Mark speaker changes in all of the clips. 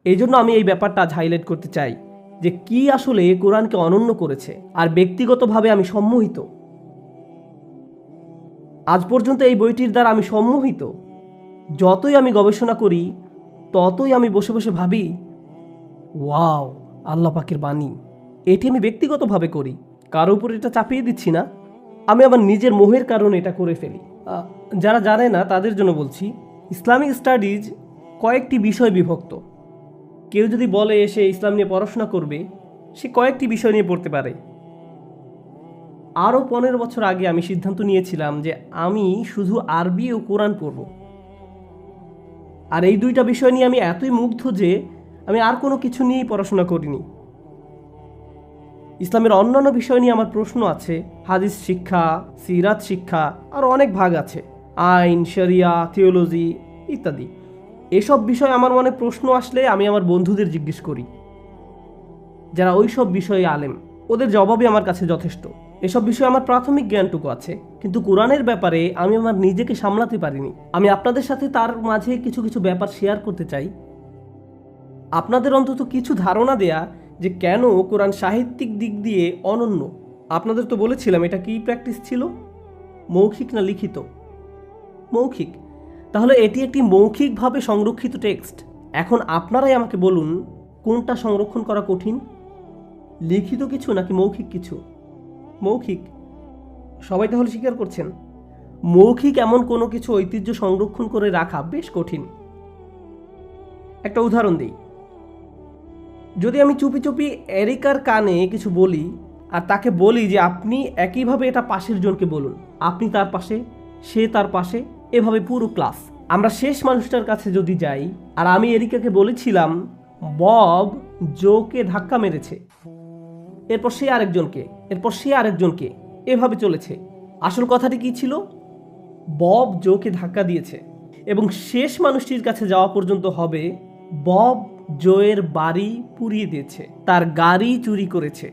Speaker 1: এই জন্য আমি এই ব্যাপারটা আজ হাইলাইট করতে চাই যে কি আসলে কোরআনকে অনন্য করেছে। আর ব্যক্তিগতভাবে আমি সম্মোহিত, আজ পর্যন্ত এই বইটির দ্বারা আমি সম্মোহিত। যতই আমি গবেষণা করি ততই আমি বসে বসে ভাবি, ওয়াও, আল্লাহ পাকের বাণী। এটি আমি ব্যক্তিগতভাবে করি, কারো উপর এটা চাপিয়ে দিচ্ছি না। আমি আমার নিজের মোহের কারণে এটা করে ফেলি। যারা জানে না তাদের জন্য বলছি, ইসলামিক স্টাডিজ কয়েকটি বিষয় বিভক্ত। কেউ যদি বলে সে ইসলাম নিয়ে পড়াশোনা করবে, সে কয়েকটি বিষয় নিয়ে পড়তে পারে। আরও 15 বছর আগে আমি সিদ্ধান্ত নিয়েছিলাম যে আমি শুধু আরবি ও কোরআন পড়ব। আর এই দুইটা বিষয় নিয়ে আমি এতই মুগ্ধ যে আমি আর কোনো কিছু নিয়েই পড়াশোনা করিনি। ইসলামের অন্যান্য বিষয় নিয়ে আমার প্রশ্ন আছে, হাদিস শিক্ষা, সিরাত শিক্ষা, আর অনেক ভাগ আছে, আইন, শরিয়া, থিওলজি ইত্যাদি। এসব বিষয় আমার মনে প্রশ্ন আসলে আমি আমার বন্ধুদের জিজ্ঞেস করি, যারা ওই সব বিষয়ে আলেম। ওদের জবাবই আমার কাছে যথেষ্ট। এসব বিষয়ে আমার প্রাথমিক জ্ঞানটুকু আছে, কিন্তু কোরআনের ব্যাপারে আমি আমার নিজেকে সামলাতে পারিনি। আমি আপনাদের সাথে তার মাঝে কিছু কিছু ব্যাপার শেয়ার করতে চাই, আপনাদের অন্তত কিছু ধারণা দেয়া যে কেন কোরআন সাহিত্যিক দিক দিয়ে অনন্য। আপনাদের তো বলেছিলাম এটা কি প্র্যাকটিস ছিল, মৌখিক না লিখিত? মৌখিক। তাহলে এটি একটি মৌখিকভাবে সংরক্ষিত টেক্সট। এখন আপনারাই আমাকে বলুন, কোনটা সংরক্ষণ করা কঠিন, লিখিত কিছু নাকি মৌখিক কিছু? মৌখিক। সবাই তাহলে স্বীকার করছেন মৌখিক এমন কোনো কিছু ঐতিহ্য সংরক্ষণ করে রাখা বেশ কঠিন। একটা উদাহরণ দিই, যদি আমি চুপি চুপি এরিকার কানে কিছু বলি আর তাকে বলি যে আপনি একইভাবে এটা পাশের জনকে বলুন, আপনি তার পাশে, সে তার পাশে, এভাবে পুরো ক্লাস। আমরা শেষ মানুষটার কাছে যদি যাই আর আমি এরিকাকে বলেছিলাম বব জোকে ধাক্কা মেরেছে, এরপর সে আরেকজনকে, এরপর সে আরেকজনকে, এভাবে চলেছে। আসল কথাটি কি ছিল? বব জোকে ধাক্কা দিয়েছে। এবং শেষ মানুষটির কাছে যাওয়া পর্যন্ত হবে বব জোয়ের বাড়ি পুড়িয়ে দিয়েছে, তার গাড়ি চুরি করেছে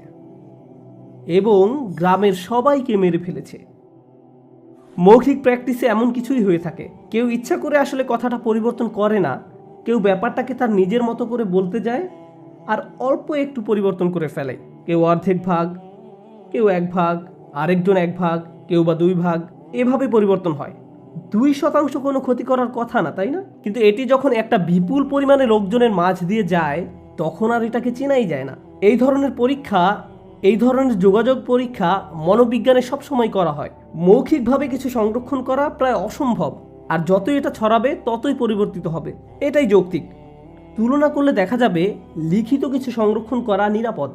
Speaker 1: এবং গ্রামের সবাইকে মেরে ফেলেছে। মৌখিক প্র্যাকটিসে এমন কিছুই হয়ে থাকে। কেউ ইচ্ছা করে আসলে কথাটা পরিবর্তন করে না, কেউ ব্যাপারটাকে তার নিজের মতো করে বলতে যায় আর অল্প একটু পরিবর্তন করে ফেলে। কেউ অর্ধেক ভাগ, কেউ 1 ভাগ, আরেকজন 1 ভাগ, কেউ বা 2 ভাগ, এভাবে পরিবর্তন হয়। 2% কোনো ক্ষতি করার কথা না, তাই না? কিন্তু এটি যখন একটা বিপুল পরিমাণে লোকজনের মাঝ দিয়ে যায় তখন আর এটাকে চেনাই যায় না। এই ধরনের পরীক্ষা, এই ধরনের যোগাযোগ পরীক্ষা মনোবিজ্ঞানে সবসময় করা হয়। মৌখিকভাবে কিছু সংরক্ষণ করা প্রায় অসম্ভব, আর যতই এটা ছড়াবে ততই পরিবর্তিত হবে। এটাই যৌক্তিক। তুলনা করলে দেখা যাবে লিখিত কিছু সংরক্ষণ করা নিরাপদ।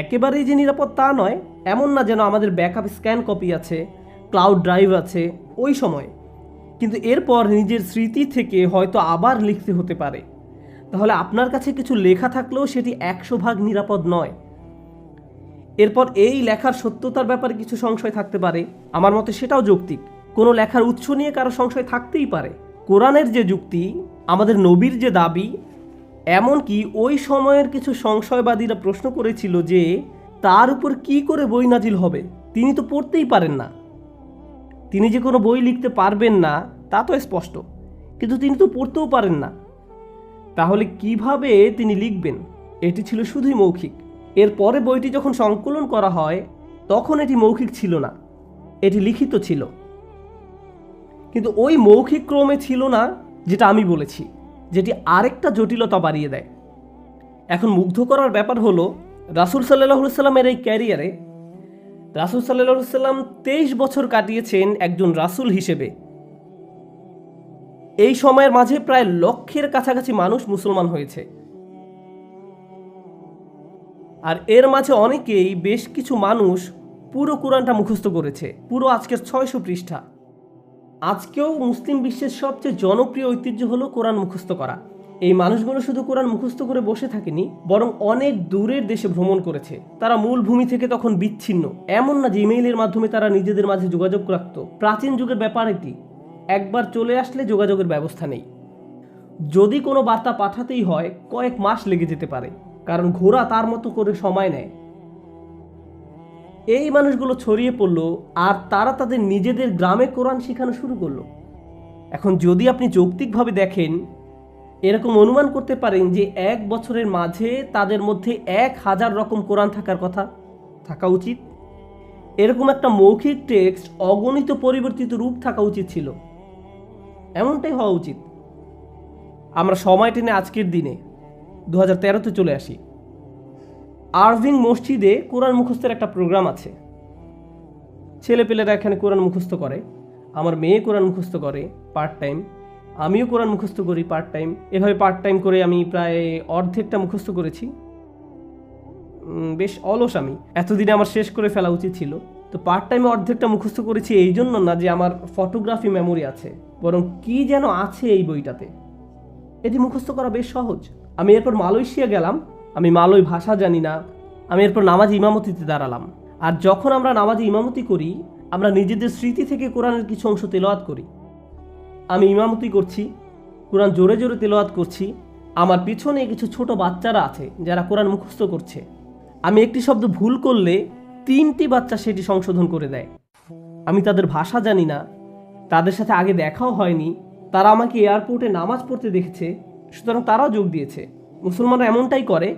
Speaker 1: একেবারেই যে নিরাপদ তা নয়, এমন না যেন আমাদের ব্যাকআপ স্ক্যান কপি আছে, ক্লাউড ড্রাইভ আছে ওই সময়, কিন্তু এরপর নিজের স্মৃতি থেকে হয়তো আবার লিখতে হতে পারে। তাহলে আপনার কাছে কিছু লেখা থাকলেও সেটি 100% নিরাপদ নয়। এরপর এই লেখার সত্যতার ব্যাপারে কিছু সংশয় থাকতে পারে, আমার মতে সেটাও যৌক্তিক। কোনো লেখার উৎস নিয়ে কারো সংশয় থাকতেই পারে। কোরআনের যে যুক্তি, আমাদের নবীর যে দাবি, এমনকি ওই সময়ের কিছু সংশয়বাদীরা প্রশ্ন করেছিল যে তার উপর কি করে বই নাজিল হবে, তিনি তো পড়তেই পারেন না। তিনি যে কোনো বই লিখতে পারবেন না তা তো স্পষ্ট, কিন্তু তিনি তো পড়তেও পারেন না, তাহলে কিভাবে তিনি লিখবেন? এটি ছিল শুধুই মৌখিক। এরপরে বইটি যখন সংকলন করা হয় তখন এটি মৌখিক ছিল না, এটি লিখিত ছিল। কিন্তু ওই মৌখিক ক্রমে ছিল না যেটা আমি বলেছি, যেটি আরেকটা জটিলতা বাড়িয়ে দেয়। এখন মুগ্ধ করার ব্যাপার হলো, রাসূল সাল্লাল্লাহু আলাইহি সাল্লামের এই ক্যারিয়ারে রাসূল সাল্লাল্লাহু আলাইহি সাল্লাম 23 বছর কাটিয়েছেন একজন রাসূল হিসেবে। এই সময়ের মাঝে প্রায় লক্ষের কাছাকাছি মানুষ মুসলমান হয়েছে, আর এর মাঝে অনেকেই, বেশ কিছু মানুষ পুরো কোরআনটা মুখস্থ করেছে, পুরো আজকের 600 পৃষ্ঠা। আজকেও মুসলিম বিশ্বের সবচেয়ে জনপ্রিয় ঐতিহ্য হলো কোরআন মুখস্থ করা। এই মানুষগুলো শুধু কোরআন মুখস্থ করে বসে থাকেনি, বরং অনেক দূরের দেশে ভ্রমণ করেছে। তারা মূল ভূমি থেকে তখন বিচ্ছিন্ন। এমন না যে ইমেইলের মাধ্যমে তারা নিজেদের মাঝে যোগাযোগ রাখত। প্রাচীন যুগের ব্যাপার এটি, একবার চলে আসলে যোগাযোগের ব্যবস্থা নেই। যদি কোনো বার্তা পাঠাতেই হয় কয়েক মাস লেগে যেতে পারে, কারণ ঘোড়া তার মতো করে সময় নেয়। এই মানুষগুলো ছড়িয়ে পড়লো আর তারা তাদের নিজেদের গ্রামে কোরআন শেখানো শুরু করলো। এখন যদি আপনি যৌক্তিকভাবে দেখেন, এরকম অনুমান করতে পারেন যে 1 বছরের মাঝে তাদের মধ্যে 1000 রকম কোরআন থাকার কথা, থাকা উচিত। এরকম একটা মৌখিক টেক্সট অগণিত পরিবর্তিত রূপ থাকা উচিত ছিল, এমনটাই হওয়া উচিত। আমরা সময় টেনে আজকের দিনে 2013-তে চলে আসি। আরভিং মসজিদে কোরআন মুখস্থের একটা প্রোগ্রাম আছে। ছেলেপেলেরা এখানে কোরআন মুখস্থ করে, আমার মেয়ে কোরআন মুখস্থ করে পার্ট টাইম, আমিও কোরআন মুখস্থ করি পার্ট টাইম। এভাবে পার্ট টাইম করে আমি প্রায় অর্ধেকটা মুখস্থ করেছি। বেশ অলস আমি, এতদিনে আমার শেষ করে ফেলা উচিত ছিল। তো পার্ট টাইমে অর্ধেকটা মুখস্থ করেছি এই জন্য না যে আমার ফটোগ্রাফি মেমোরি আছে, বরং কি যেন আছে এই বইটাতে। এটি মুখস্থ করা বেশ সহজ। আমি এরপর মালয়েশিয়া গেলাম, আমি মালয় ভাষা জানি না। আমি এরপর নামাজ ইমামতিতে দাঁড়ালাম। আর যখন আমরা নামাজে ইমামতি করি, আমরা নিজেদের স্মৃতি থেকে কোরআনের কিছু অংশ তেলাওয়াত করি। আমি ইমামতি করছি, কোরআন জোরে জোরে তেলাওয়াত করছি। আমার পিছনে কিছু ছোট বাচ্চারা আছে যারা কোরআন মুখস্থ করছে। আমি একটি শব্দ ভুল করলে 3টি বাচ্চা সেটি সংশোধন করে দেয়। আমি তাদের ভাষা জানি না, তাদের সাথে আগে দেখাও হয়নি। তারা আমাকে এয়ারপোর্টে নামাজ পড়তে দেখেছে, সুতরাং তারাও যোগ দিয়েছে। মুসলমানরা এমনটাই করে,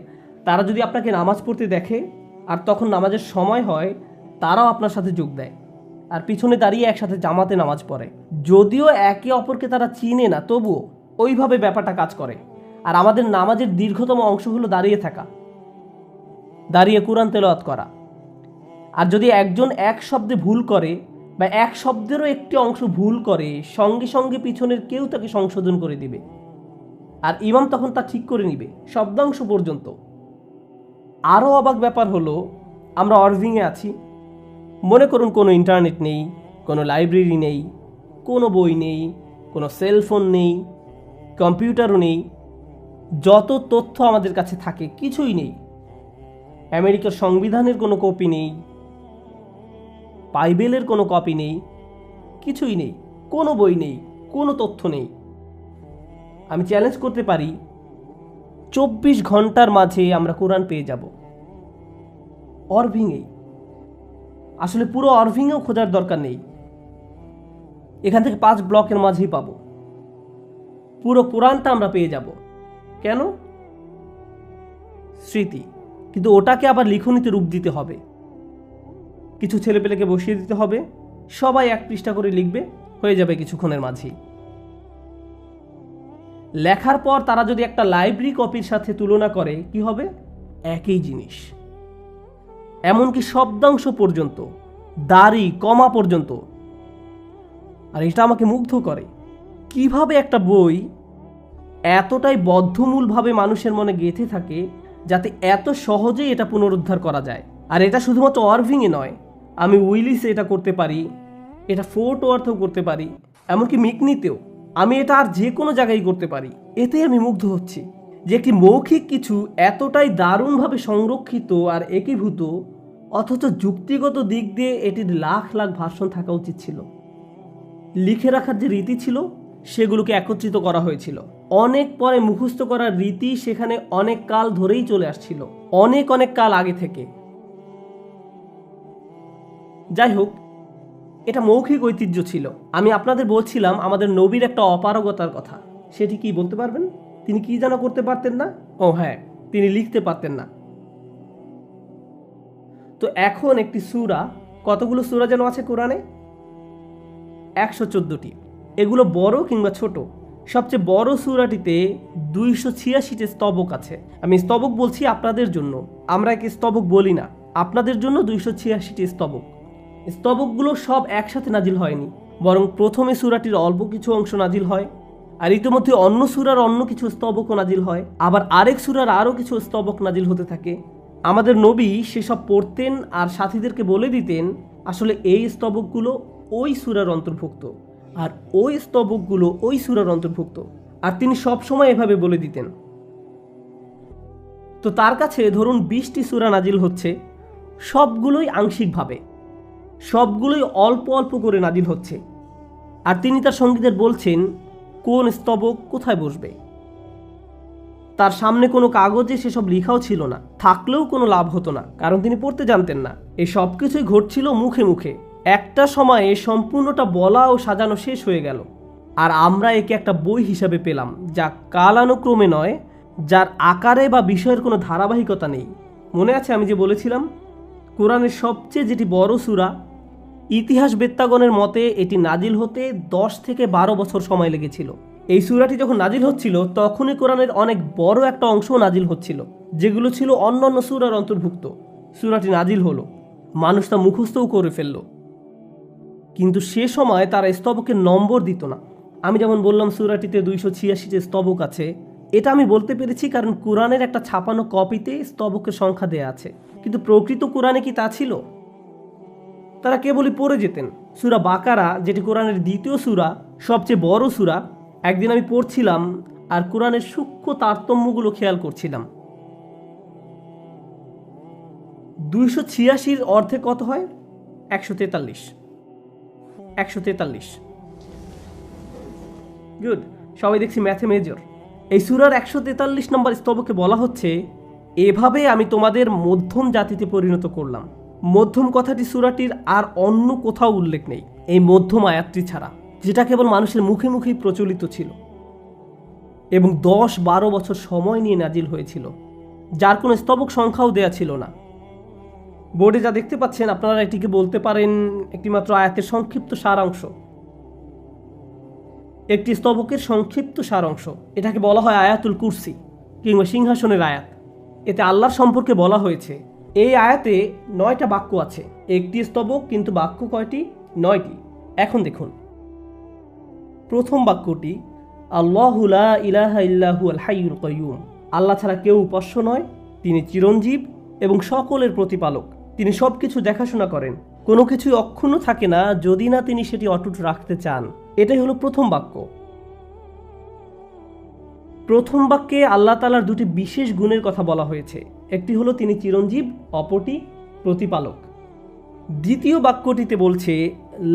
Speaker 1: তারা যদি আপনাকে নামাজ পড়তে দেখে আর তখন নামাজের সময় হয়, তারাও আপনার সাথে যোগ দেয় আর পিছনে দাঁড়িয়ে একসাথে জামাতে নামাজ পড়ে। যদিও একে অপরকে তারা চিনে না, তবুও ওইভাবে ব্যাপারটা কাজ করে। আর আমাদের নামাজের দীর্ঘতম অংশ হলো দাঁড়িয়ে থাকা, দাঁড়িয়ে কোরআন তেলাওয়াত করা। আর যদি একজন এক শব্দে ভুল করে বা এক শব্দেরও একটি অংশ ভুল করে, সঙ্গে সঙ্গে পিছনের কেউ তাকে সংশোধন করে দিবে, আর ইমাম তখন তা ঠিক করে নিবে শব্দাংশ পর্যন্ত। আরও অবাক ব্যাপার হলো, আমরা অরভিংয়ে আছি, মনে করুন কোনো ইন্টারনেট নেই, কোনো লাইব্রেরি নেই, কোনো বই নেই, কোনো সেলফোন নেই, কম্পিউটারও নেই। যত তথ্য আমাদের কাছে থাকে কিছুই নেই। আমেরিকার সংবিধানের কোনো কপি নেই, বাইবেলের কোনো কপি নেই, কিছুই নেই, কোনো বই নেই, কোনো তথ্য নেই। আমি চ্যালেঞ্জ করতে পারি 24 ঘন্টার মাঝে আমরা কোরআন পেয়ে যাব অরভিংয়েই। আসলে পুরো অরভিংয়েও খোঁজার দরকার নেই, এখান থেকে 5 ব্লকের মাঝেই পাবো। পুরো কোরআনটা আমরা পেয়ে যাব। কেন? স্মৃতি। কিন্তু ওটাকে আবার লিখনীতে রূপ দিতে হবে। কিছু ছেলেপেলেকে বসিয়ে দিতে হবে, সবাই 1 পৃষ্ঠা করে লিখবে, হয়ে যাবে কিছুক্ষণের মাঝেই। লেখার পর তারা যদি একটা লাইব্রেরি কপির সাথে তুলনা করে, কি হবে? একই জিনিস। এমনকি শব্দাংশ পর্যন্ত, দাড়ি কমা পর্যন্ত। আর এটা আমাকে মুগ্ধ করে, কিভাবে একটা বই এতটাই বদ্ধমূলভাবে মানুষের মনে গেঁথে থাকে যাতে এত সহজেই এটা পুনরুদ্ধার করা যায়। আর এটা শুধুমাত্র অরভিংয়ে নয়, আমি উইলিসে এটা করতে পারি, এটা ফোর্ট ওয়ার্থেও করতে পারি, এমনকি মিকনিতেও। আমি এটা আর যে কোনো জায়গায় করতে পারি। এতেই আমি মুগ্ধ হচ্ছি যে একটি মৌখিক কিছু এতটাই দারুণভাবে সংরক্ষিত আর একীভূত, অথচ যুক্তিগত দিক দিয়ে এটির লাখ লাখ ভার্সন থাকা উচিত ছিল। লিখে রাখার যে রীতি ছিল সেগুলোকে একত্রিত করা হয়েছিল। অনেক পরে মুখস্থ করার রীতি সেখানে অনেক কাল ধরেই চলে আসছিল, অনেক অনেক কাল আগে থেকে। যাই হোক, এটা মৌখিক ঐতিহ্য ছিল। আমি আপনাদের বলছিলাম আমাদের নবীর একটা অপারগতার কথা। সেটি কি বলতে পারবেন? তিনি কি যেন করতে পারতেন না? ও হ্যাঁ, তিনি লিখতে পারতেন না। তো এখন একটি সূরা, কতগুলো সূরা যেন আছে কোরআনে? 114টি। এগুলো বড় কিংবা ছোট। সবচেয়ে বড় সূরাটিতে 286টি স্তবক আছে। আমি স্তবক বলছি আপনাদের জন্য, আমরা একে স্তবক বলি না। আপনাদের জন্য 286টি স্তবক। স্তবকগুলো সব একসাথে নাজিল হয়নি, বরং প্রথমে সূরাটির অল্প কিছু অংশ নাজিল হয়, আর ইতিমধ্যে অন্য সূরার অন্য কিছু স্তবকও নাজিল হয়, আবার আরেক সূরার আরও কিছু স্তবক নাজিল হতে থাকে। আমাদের নবী সেসব পড়তেন আর সাথীদেরকে বলে দিতেন আসলে এই স্তবকগুলো ওই সূরার অন্তর্ভুক্ত, আর ওই স্তবকগুলো ওই সূরার অন্তর্ভুক্ত। আর তিনি সবসময় এভাবে বলে দিতেন। তো তার কাছে ধরুন 20টি সূরা নাজিল হচ্ছে, সবগুলোই আংশিকভাবে, সবগুলোই অল্প অল্প করে নাজিল হচ্ছে, আর তিনি তার সঙ্গীদের বলছেন কোন স্তবক কোথায় বসবে। তার সামনে কোনো কাগজে সেসব লেখাও ছিল না, থাকলেও কোনো লাভ হতো না, কারণ তিনি পড়তে জানতেন না। এই সব কিছুই ঘটছিল মুখে মুখে। একটা সময়ে সম্পূর্ণটা বলা ও সাজানো শেষ হয়ে গেল, আর আমরা একে একটা বই হিসাবে পেলাম, যা কালানুক্রমে নয়, যার আকারে বা বিষয়ের কোনো ধারাবাহিকতা নেই। মনে আছে আমি যে বলেছিলাম কোরআনের সবচেয়ে যেটি বড় সূরা, ইতিহাসবেত্তাগণের মতে এটি নাজিল হতে 10 থেকে 12 বছর সময় লেগেছিল। এই সূরাটি যখন নাজিল হচ্ছিল তখনই কোরআনের অনেক বড় একটা অংশ নাজিল হচ্ছিল, যেগুলো ছিল অন্যান্য সূরার অন্তর্ভুক্ত। সূরাটি নাজিল হলো, মানুষ তা মুখস্থও করে ফেলল, কিন্তু সে সময় তারা স্তবকের নম্বর দিত না। আমি যেমন বললাম সূরাটিতে 286টি স্তবক আছে, এটা আমি বলতে পেরেছি কারণ কোরআনের একটা ছাপানো কপিতে স্তবকের সংখ্যা দেয়া আছে, কিন্তু প্রকৃত কোরআনে কি তা ছিল? তারা কেবলই পড়ে যেতেন। সূরা বাকারা, যেটি কোরআনের দ্বিতীয় সূরা, সবচেয়ে বড় সূরা, একদিন আমি পড়ছিলাম আর কোরআনের সূক্ষ্ম তারতম্যগুলো খেয়াল করছিলাম। 286 অর্থে কত হয়? 143। 143। গুড, সবাই দেখছি ম্যাথে মেজর। এই সূরার 143 নম্বর স্তবকে বলা হচ্ছে, এভাবে আমি তোমাদের মধ্যম জাতিতে পরিণত করলাম। মধ্যম কথাটি সূরাটির আর অন্য কোথাও উল্লেখ নেই, এই মধ্যম আয়াতটি ছাড়া, যেটা কেবল মানুষের মুখে মুখেই প্রচলিত ছিল এবং 10-12 বছর সময় নিয়ে নাজিল হয়েছিল, যার কোনো স্তবক সংখ্যাও দেয়া ছিল না। বোর্ডে যা দেখতে পাচ্ছেন আপনারা এটিকে বলতে পারেন একটি মাত্র আয়াতের সংক্ষিপ্ত সারাংশ, একটি স্তবকের সংক্ষিপ্ত সারাংশ। এটাকে বলা হয় আয়াতুল কুরসি কিংবা সিংহাসনের আয়াত। এতে আল্লাহর সম্পর্কে বলা হয়েছে। এই আয়াতে 9টা বাক্য আছে, একটি স্তবক, কিন্তু বাক্য কয়টি? 9টি। এখন দেখুন, প্রথম বাক্যটি আল্লাহু লা ইলাহা ইল্লা হুয়াল হাইয়ুল কাইয়ুম। আল্লাহ ছাড়া কেউ উপাস্য নয়, তিনি চিরঞ্জীব এবং সকলের প্রতিপালক। তিনি সব কিছু দেখাশোনা করেন, কোনো কিছুই অক্ষুণ্ণ থাকে না যদি না তিনি সেটি অটুট রাখতে চান। এটাই হলো প্রথম বাক্য। প্রথম বাক্যে আল্লাহ তাআলার দুটি বিশেষ গুণের কথা বলা হয়েছে, একটি হলো তিনি চিরঞ্জীব, অপরটি প্রতিপালক। দ্বিতীয় বাক্যটিতে বলছে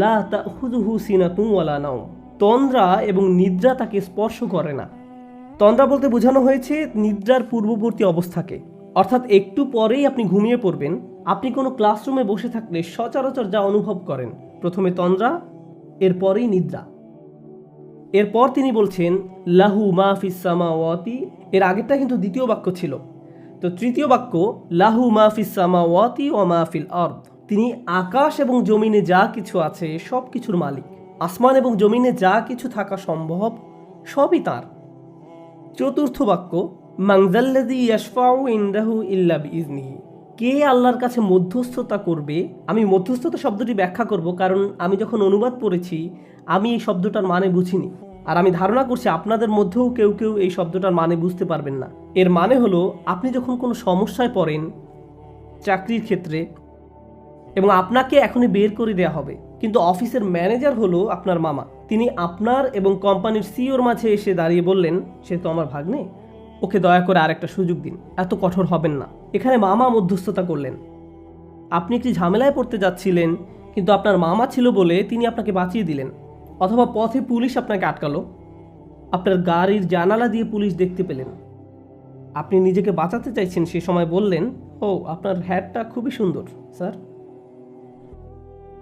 Speaker 1: লা তাখুযুহু সিনাতুন ওয়ালা নাওম, তন্দ্রা এবং নিদ্রা তাকে স্পর্শ করে না। তন্দ্রা বলতে বোঝানো হয়েছে নিদ্রার পূর্ববর্তী অবস্থাকে, অর্থাৎ একটু পরেই আপনি ঘুমিয়ে পড়বেন। আপনি কোনো ক্লাসরুমে বসে থাকলে সচরাচর যা অনুভব করেন, প্রথমে তন্দ্রা, এরপরেই নিদ্রা। এরপর তিনি বলছেন লাহু মা ফিস সামাওয়াতি, এর আগেরটা কিন্তু দ্বিতীয় বাক্য ছিল। তো তৃতীয় বাক্য লাহু মা ফিস সামাওয়াতি ওয়া মা ফিল আরদ, তিনি আকাশ এবং জমিনে যা কিছু আছে সব কিছুর মালিক। আসমান এবং জমিনে যা কিছু থাকা সম্ভব সবই তার। চতুর্থ বাক্য মান যাল্লাযী ইয়াশফাউ ইনদাহু ইল্লা বিইজনিহি, কে আল্লাহর কাছে মধ্যস্থতা করবে। আমি মধ্যস্থতা শব্দটি ব্যাখ্যা করব, কারণ আমি যখন অনুবাদ পড়েছি আমি এই শব্দটার মানে বুঝিনি, আর আমি ধারণা করছি আপনাদের মধ্যেও কেউ কেউ এই শব্দটার মানে বুঝতে পারবেন না। এর মানে হলো আপনি যখন কোনো সমস্যায় পড়েন চাকরির ক্ষেত্রে এবং আপনাকে এখনই বের করে দেওয়া হবে, কিন্তু অফিসের ম্যানেজার হলো আপনার মামা, তিনি আপনার এবং কোম্পানির সিইওর মাঝে এসে দাঁড়িয়ে বললেন সে তো আমার ভাগ্নে, ওকে দয়া করে আরেকটা সুযোগ দিন, এত কঠোর হবেন না। এখানে মামা মধ্যস্থতা করলেন। আপনি একটি ঝামেলায় পড়তে যাচ্ছিলেন, কিন্তু আপনার মামা ছিল বলে তিনি আপনাকে বাঁচিয়ে দিলেন। অথবা পথে পুলিশ আপনাকে আটকালো, আপনার গাড়ির জানালা দিয়ে পুলিশ দেখতে পেলেন, আপনি নিজেকে বাঁচাতে চাইছেন, সে সময় বললেন ও আপনার হ্যাটটা খুবই সুন্দর স্যার,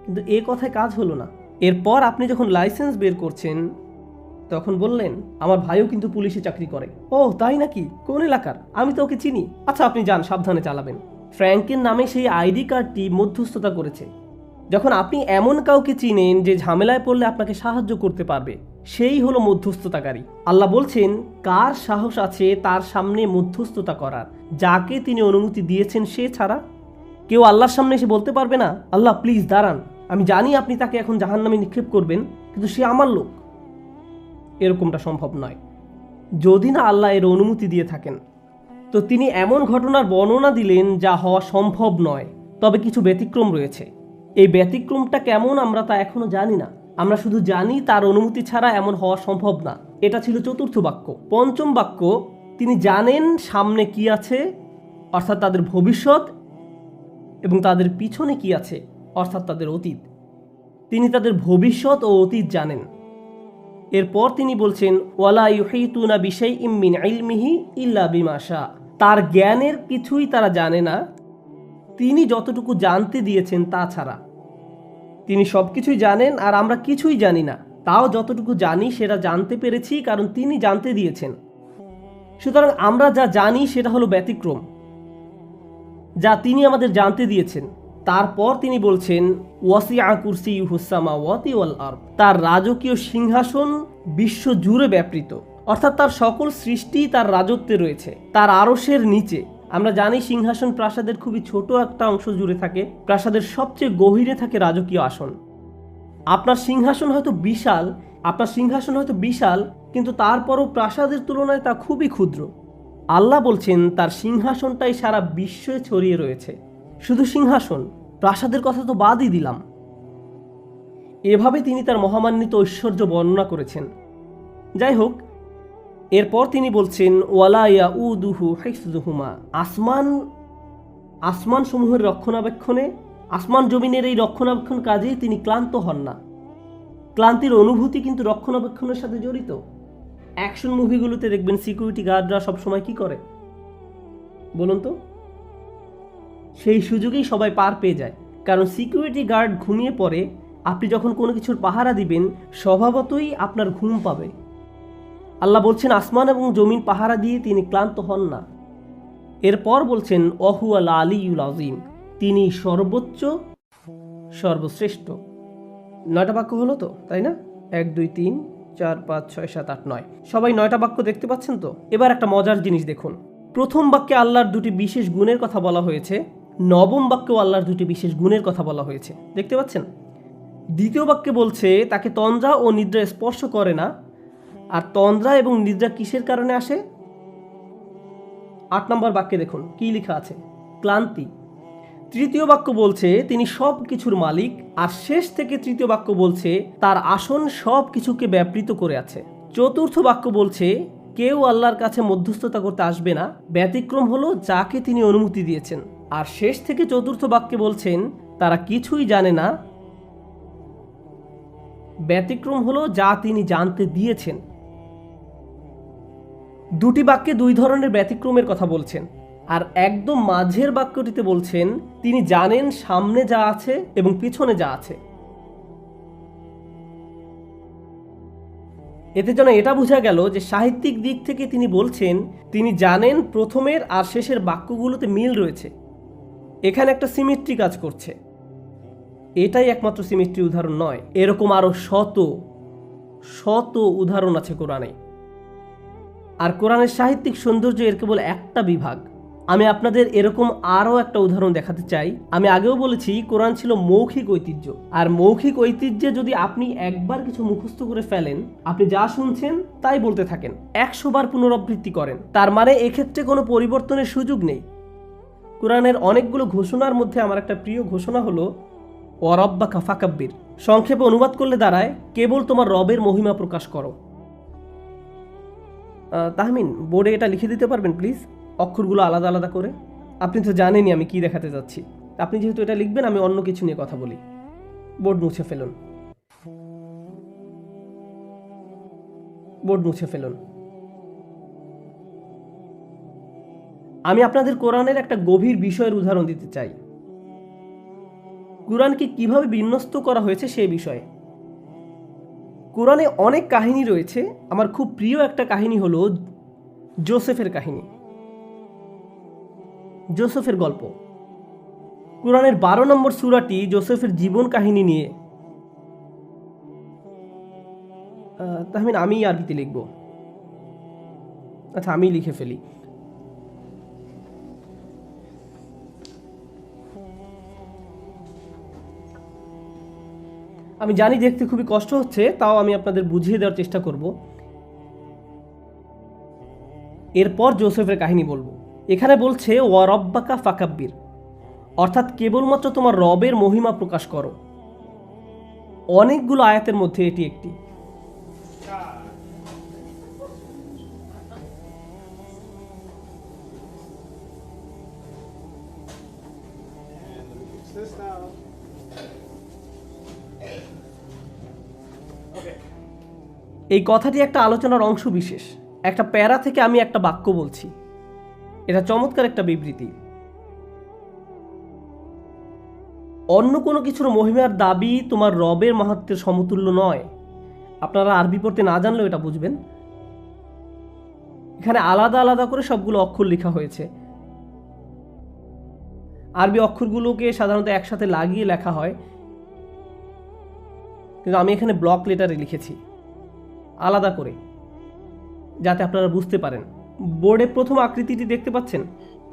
Speaker 1: কিন্তু এ কথায় কাজ হলো না। এরপর আপনি যখন লাইসেন্স বের করছেন তখন বললেন আমার ভাইও কিন্তু পুলিশে চাকরি করে। ও তাই নাকি, কোন এলাকার? আমি তো ওকে চিনি। আচ্ছা আপনি যান, সাবধানে চালাবেন। ফ্র্যাঙ্কের নামে সেই আইডি কার্ডটি মধ্যস্থতা করেছে। যখন আপনি এমন কাউকে চিনেন যে ঝামেলায় পড়লে আপনাকে সাহায্য করতে পারবে, সেই হলো মধ্যস্থতাকারী। আল্লাহ বলছেন কার সাহস আছে তার সামনে মধ্যস্থতা করার, যাকে তিনি অনুমতি দিয়েছেন সে ছাড়া কেউ আল্লাহর সামনে এসে বলতে পারবে না আল্লাহ প্লিজ দাঁড়ান, আমি জানি আপনি তাকে এখন জাহান্নামে নিক্ষেপ করবেন, কিন্তু সে আমার লোক। এরকমটা সম্ভব নয় যদি না আল্লাহ এর অনুমতি দিয়ে থাকেন। তো তিনি এমন ঘটনার বর্ণনা দিলেন যা হওয়া সম্ভব নয়, তবে কিছু ব্যতিক্রম রয়েছে। এই ব্যতিক্রমটা কেমন আমরা তা এখনো জানি না, আমরা শুধু জানি তার অনুমতি ছাড়া এমন হওয়া সম্ভব না। এটা ছিল চতুর্থ বাক্য। পঞ্চম বাক্য তিনি জানেন সামনে কি আছে, অর্থাৎ তাদের ভবিষ্যৎ, এবং তাদের পিছনে কি আছে, অর্থাৎ তাদের অতীত। তিনি তাদের ভবিষ্যৎ ও অতীত জানেন। এরপর তিনি বলছেন ওয়ালা ইউহিতুনা বিশাইইম মিন ইলমিহি ইল্লা বিমা শা, তার জ্ঞানের কিছুই তারা জানে না তিনি যতটুকু জানতে দিয়েছেন তা ছাড়া। তিনি সবকিছুই জানেন আর আমরা কিছুই জানি না, তাও যতটুকু জানি সেটা জানতে পেরেছি, কারণ তিনি জানতে দিয়েছেন। সুতরাং আমরা যা জানি সেটা হলো ব্যতিক্রম, যা তিনি আমাদের জানতে দিয়েছেন। তারপর তিনি বলছেন ওয়াসিআ কুরসিয়ুহুস সামাওয়াতি ওয়াল আরদ, তার রাজকীয় সিংহাসন বিশ্ব জুড়ে ব্যাপৃত, অর্থাৎ তার সকল সৃষ্টি তার রাজত্বে রয়েছে, তার আরশের নিচে। আমরা জানি সিংহাসন প্রাসাদের খুবই ছোট একটা অংশ জুড়ে থাকে, প্রাসাদের সবচেয়ে গভীরে থাকে রাজকীয় আসন। আপনার সিংহাসন হয়তো বিশাল, কিন্তু তারপরও প্রাসাদের তুলনায় তা খুবই ক্ষুদ্র। আল্লাহ বলছেন তার সিংহাসনটাই সারা বিশ্বে ছড়িয়ে রয়েছে। শুধু সিংহাসন, প্রাসাদের কথা তো বাদই দিলাম। এভাবে তিনি তার মহামান্বিত ঐশ্বর্য বর্ণনা করেছেন। যাই হোক, এরপর তিনি বলছেন ওয়ালা ইয়াউদুহু হিফযুহুমা, আসমান সমূহের রক্ষণাবেক্ষণে, আসমান জমিনের এই রক্ষণাবেক্ষণ কাজে তিনি ক্লান্ত হন না। ক্লান্তির অনুভূতি কিন্তু রক্ষণাবেক্ষণের সাথে জড়িত। অ্যাকশন মুভিগুলোতে দেখবেন সিকিউরিটি গার্ডরা সবসময় কি করে বলুন তো? সেই সুযোগেই সবাই পার পেয়ে যায়, কারণ সিকিউরিটি গার্ড ঘুমিয়ে পড়ে। আপনি যখন কোনো কিছুর পাহারা দিবেন, স্বভাবতই আপনার ঘুম পাবে। আল্লাহ বলছেন আসমান এবং জমিন পাহারা দিয়ে তিনি ক্লান্ত হন না। এরপর বলছেন ওয়াহুয়াল আলিয়ুল আযীম, তিনি সর্বোচ্চ, সর্বশ্রেষ্ঠ। 9টা বাক্য হলো তো, তাই না? 1 2 3 4 5 6 7 8 9, সবাই 9টা বাক্য দেখতে পাচ্ছেন তো? এবার একটা মজার জিনিস দেখুন। প্রথম বাক্যে আল্লাহর দুটি বিশেষ গুণের কথা বলা হয়েছে, নবম বাক্যেও আল্লাহর দুটি বিশেষ গুণের কথা বলা হয়েছে, দেখতে পাচ্ছেন? দ্বিতীয় বাক্যে বলছে তাকে তন্দ্রা ও নিদ্রা স্পর্শ করে না। আর তন্দ্রা এবং নিদ্রা কিসের কারণে আসে? 8 নম্বর বাক্যে দেখুন কি লেখা আছে, ক্লান্তি। তৃতীয় বাক্য বলছে তিনি সব কিছুর মালিক। আর শেষ থেকে তৃতীয় বাক্য বলছে তার আসন সব কিছুকে ব্যাপৃত করে আছে। চতুর্থ বাক্য বলছে কেউ আল্লাহর কাছে মধ্যস্থতা করতে আসবে না, ব্যতিক্রম হলো যাকে তিনি অনুমতি দিয়েছেন। আর শেষ থেকে চতুর্থ বাক্যে বলছেন তারা কিছুই জানে না, ব্যতিক্রম হলো যা তিনি জানতে দিয়েছেন। দুটি বাক্যে দুই ধরনের ব্যতিক্রমের কথা বলছেন। আর একদম মাঝের বাক্যটিতে বলছেন তিনি জানেন সামনে যা আছে এবং পিছনে যা আছে। এতে যেন এটা বোঝা গেল যে সাহিত্যিক দিক থেকে তিনি বলছেন তিনি জানেন প্রথমের আর শেষের বাক্যগুলোতে মিল রয়েছে। এখানে একটা সিমেট্রি কাজ করছে। এটাই একমাত্র সিমেট্রি উদাহরণ নয়, এরকম আরো শত শত উদাহরণ আছে কোরআনে। আর কোরআনের সাহিত্যিক সৌন্দর্য এর কেবল একটা বিভাগ। আমি আপনাদের এরকম আরও একটা উদাহরণ দেখাতে চাই। আমি আগেও বলেছি কোরআন ছিল মৌখিক ঐতিহ্য। আর মৌখিক ঐতিহ্যে যদি আপনি একবার কিছু মুখস্থ করে ফেলেন, আপনি যা শুনছেন তাই বলতে থাকেন, 100 বার পুনরাবৃত্তি করেন, তার মানে এক্ষেত্রে কোনো পরিবর্তনের সুযোগ নেই। কোরআনের অনেকগুলো ঘোষণার মধ্যে আমার একটা প্রিয় ঘোষণা হলো ওয়ারাব্বাকা ফাকাব্বির। সংক্ষেপে অনুবাদ করলে দাঁড়ায় কেবল তোমার রবের মহিমা প্রকাশ করো। তাহমিন, বোর্ডে এটা লিখে দিতে পারবেন প্লিজ, অক্ষরগুলো আলাদা আলাদা করে? আপনি তো জানেনই আমি কি দেখাতে যাচ্ছি। আপনি যেহেতু এটা লিখবেন, আমি অন্য কিছু নিয়ে কথা বলি। বোর্ড মুছে ফেলুন, বোর্ড মুছে ফেলুন। আমি আপনাদের কোরআনের একটা গভীর বিষয়ের উদাহরণ দিতে চাই। কোরআনকে কিভাবে বিন্যস্ত করা হয়েছে সেই বিষয়ে। কোরআনে অনেক কাহিনী রয়েছে। আমার খুব প্রিয় একটা কাহিনী হলো জোসেফের কাহিনী, জোসেফের গল্প। কোরআনের 12 নম্বর সূরাটি জোসেফের জীবন কাহিনী নিয়ে। তাহমিন, আমি আরবিতে লিখব। আচ্ছা, আমি লিখে ফেলি। আমি জানি দেখতে খুবই কষ্ট হচ্ছে, তাও আমি আপনাদের বুঝিয়ে দেওয়ার চেষ্টা করব। এরপর জোসেফের কাহিনী বলবো। এখানে বলছে ওয়ারাব্বাকা ফাকাব্বির, অর্থাৎ কেবলমাত্র তোমার রবের মহিমা প্রকাশ করো। অনেকগুলো আয়াতের মধ্যে এটি একটি। এই কথাটি একটা আলোচনার অংশ বিশেষ। একটা প্যারা থেকে আমি একটা বাক্য বলছি। এটা চমৎকার একটা বিবৃতি। অন্য কোনো কিছুর মহিমার দাবি তোমার রবের মাহাত্ম্যের সমতুল্য নয়। আপনারা আরবি পড়তে না জানলেও এটা বুঝবেন। এখানে আলাদা আলাদা করে সবগুলো অক্ষর লেখা হয়েছে। আরবি অক্ষরগুলোকে সাধারণত একসাথে লাগিয়ে লেখা হয়, কিন্তু আমি এখানে ব্লক লেটারে লিখেছি আলাদা করে, যাতে আপনারা বুঝতে পারেন। বোর্ডে প্রথম আকৃতিটি দেখতে পাচ্ছেন,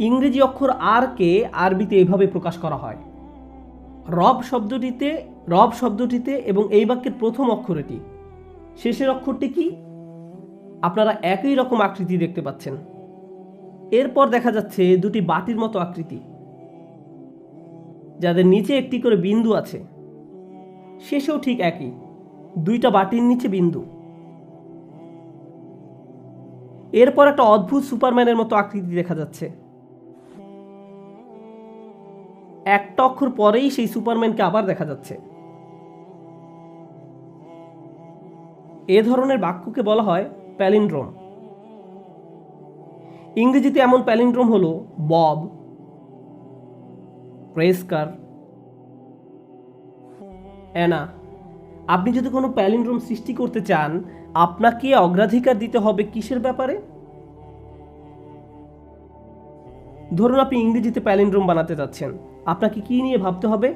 Speaker 1: ইংরেজি অক্ষর আর কে আরবিতে এইভাবে প্রকাশ করা হয়, রব শব্দটিতে এবং এই বাক্যের প্রথম অক্ষর এটি, শেষের অক্ষরটি কি? আপনারা একই রকম আকৃতি দেখতে পাচ্ছেন। এরপর দেখা যাচ্ছে দুটি বাটির মতো আকৃতি, যাদের নিচে একটি করে বিন্দু আছে, শেষেও ঠিক একই, দুইটা বাটির নিচে বিন্দু। এরপর একটা অদ্ভুত সুপারম্যানের মতো আকৃতি দেখা যাচ্ছে। একটা অক্ষর পরেই সেই সুপারম্যানকে আবার দেখা যাচ্ছে। এ ধরনের বাক্যকে বলা হয় প্যালিন্ড্রোম। ইংরেজিতে এমন প্যালিন্ড্রোম হলো বব, প্রেসকার, অ্যানা। আপনি যদি কোনো প্যালিন্ড্রোম সৃষ্টি করতে চান, আপনাকে অগ্রাধিকার দিতে হবে কিসের ব্যাপারে? ধরুন আপনি ইংরেজিতে প্যালিন্ড্রোম বানাতে যাচ্ছেন, আপনাকে কি নিয়ে ভাবতে হবে?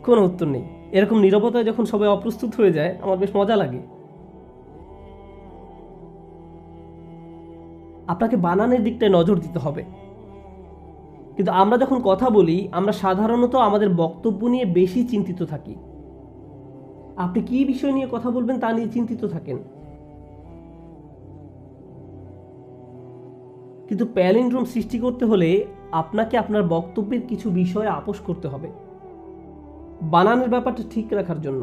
Speaker 1: কোনো উত্তর নেই। এরকম নীরবতায় যখন সবাই অপ্রস্তুত হয়ে যায়, আমার বেশ মজা লাগে। আপনাকে বানানের দিকটায় নজর দিতে হবে। কিন্তু আমরা যখন কথা বলি, আমরা সাধারণত আমাদের বক্তব্য নিয়ে বেশি চিন্তিত থাকি। আপনি কি বিষয় নিয়ে কথা বলবেন তা নিয়ে চিন্তিত থাকেন। কিন্তু প্যালিন্ড্রোম সৃষ্টি করতে হলে আপনাকে আপনার বক্তব্যের কিছু বিষয়ে আপোস করতে হবে, বানানের ব্যাপারটা ঠিক রাখার জন্য।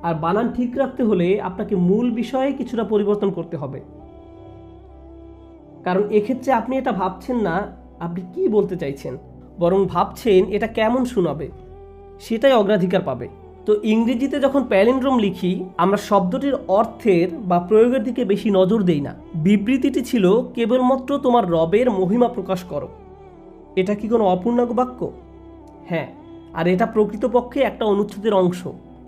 Speaker 1: আর বানান ঠিক রাখতে হলে আপনাকে মূল বিষয়ে কিছুটা পরিবর্তন করতে হবে। কারণ এক্ষেত্রে আপনি এটা ভাবছেন না আপনি কি বলতে চাইছেন, বরং ভাবছেন এটা কেমন শোনাবে, সেটাই অগ্রাধিকার পাবে। তো ইংরেজিতে যখন প্যালিন্ড্রোম লিখি, আমরা শব্দটির অর্থের বা প্রয়োগের দিকে বেশি নজর দেই না। বিবৃতিটি ছিল কেবলমাত্র তোমার রবের মহিমা প্রকাশ করো। এটা কি কোনো অপূর্ণাঙ্গ বাক্য? হ্যাঁ, আর এটা প্রকৃতপক্ষে একটা অনুচ্ছেদের অংশ।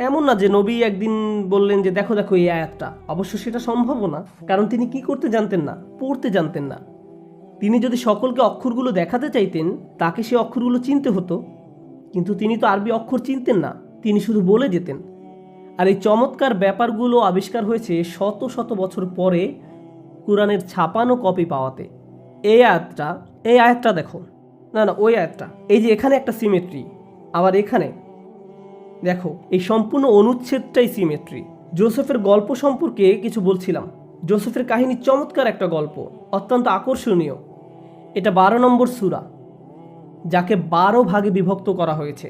Speaker 1: এমন না যে নবী একদিন বললেন যে দেখো দেখো এই আয়াতটা। অবশ্য সেটা সম্ভব না, কারণ তিনি কি করতে জানতেন না? পড়তে জানতেন না। তিনি যদি সকলকে অক্ষরগুলো দেখাতে চাইতেন, তাকে সে অক্ষরগুলো চিনতে হতো, কিন্তু তিনি তো আরবি অক্ষর চিনতেন না, তিনি শুধু বলে যেতেন। আর এই চমৎকার ব্যাপারগুলো আবিষ্কার হয়েছে শত শত বছর পরে কোরআনের ছাপানো কপি পাওয়াতে। এই আয়াতটা দেখো, না ওই আয়াতটা, এই যে এখানে একটা সিমেট্রি, আবার এখানে দেখো এই সম্পূর্ণ অনুচ্ছেদটাই সিমেট্রি। জোসেফের গল্প সম্পর্কে কিছু বলছিলাম। জোসেফের কাহিনী চমৎকার একটা গল্প, অত্যন্ত আকর্ষণীয়। এটা 12 নম্বর সূরা, যাকে 12 ভাগে বিভক্ত করা হয়েছে।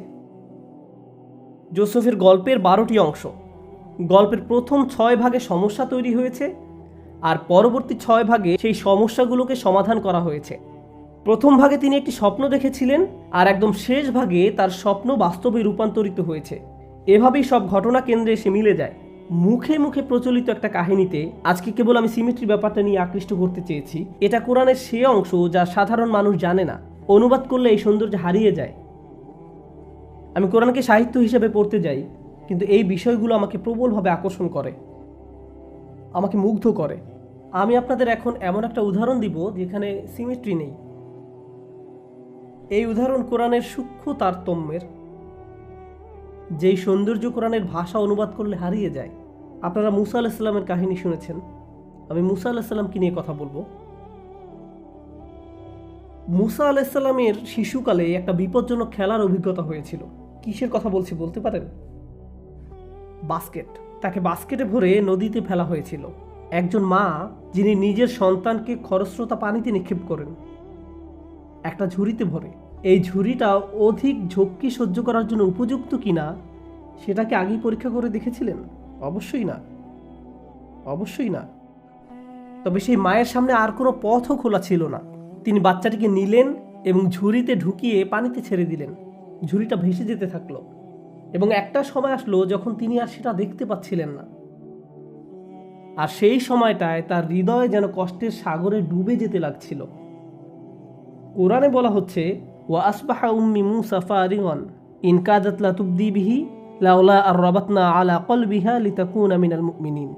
Speaker 1: জোসেফের গল্পের 12টি অংশ। গল্পের প্রথম 6 ভাগে সমস্যা তৈরি হয়েছে, আর পরবর্তী 6 ভাগে সেই সমস্যাগুলোকে সমাধান করা হয়েছে। প্রথম ভাগে তিনি একটি স্বপ্ন দেখেছিলেন, আর একদম শেষ ভাগে তার স্বপ্ন বাস্তবে রূপান্তরিত হয়েছে। এভাবেই সব ঘটনা কেন্দ্রে এসে মিলে যায় মুখে মুখে প্রচলিত একটা কাহিনীতে। আজকে কেবল আমি সিমেট্রি ব্যাপারটা নিয়ে আকৃষ্ট করতে চেয়েছি। এটা কোরআনের সে অংশ যা সাধারণ মানুষ জানে না। অনুবাদ করলে এই সৌন্দর্য হারিয়ে যায়। আমি কোরআনকে সাহিত্য হিসেবে পড়তে যাই, কিন্তু এই বিষয়গুলো আমাকে প্রবলভাবে আকর্ষণ করে, আমাকে মুগ্ধ করে। আমি আপনাদের এখন এমন একটা উদাহরণ দিব যেখানে সিমেট্রি নেই। এই উদাহরণ কোরআনের সূক্ষ্ম তারতম্যের, যেই সৌন্দর্য কোরআনের ভাষা অনুবাদ করলে হারিয়ে যায়। আপনারা মুসা আলাইহিস সালামের কাহিনী শুনেছেন, আমি মুসা আলাইহিস সালামকে নিয়ে কথা বলবো। মুসা আলাইহিস সালামের শিশুকালে একটা বিপজ্জনক খেলার অভিজ্ঞতা হয়েছিল। কিসের কথা বলছি বলতে পারেন? বাস্কেট। তাকে বাস্কেটে ভরে নদীতে ফেলা হয়েছিল। একজন মা যিনি নিজের সন্তানকে খরস্রোতা পানিতে নিক্ষেপ করেন, একটা ঝুড়িতে ভরে। এই ঝুড়িটা অধিক ঝক্কি সহ্য করার জন্য উপযুক্ত কিনা সেটাকে আগেই পরীক্ষা করে দেখেছিলেন? অবশ্যই না, অবশ্যই না। তবে সেই মায়ের সামনে আর কোনো পথও খোলা ছিল না। তিনি বাচ্চাটিকে নিলেন এবং ঝুড়িতে ঢুকিয়ে পানিতে ছেড়ে দিলেন। ঝুড়িটা ভেসে যেতে থাকলো, এবং একটা সময় আসলো যখন তিনি আর সেটা দেখতে পাচ্ছিলেন না। আর সেই সময়টায় তার হৃদয় যেন কষ্টের সাগরে ডুবে যেতে লাগছিল। কোরআনে বলা হচ্ছে, ওয়া আসবাহা উম্মি মুসা ফারিগান ইন কাদাত লা তুবদি বিহি লাউলা আর রাবাতনা আলা কলবিহা লিতাকুনা মিনাল মুমিনিন।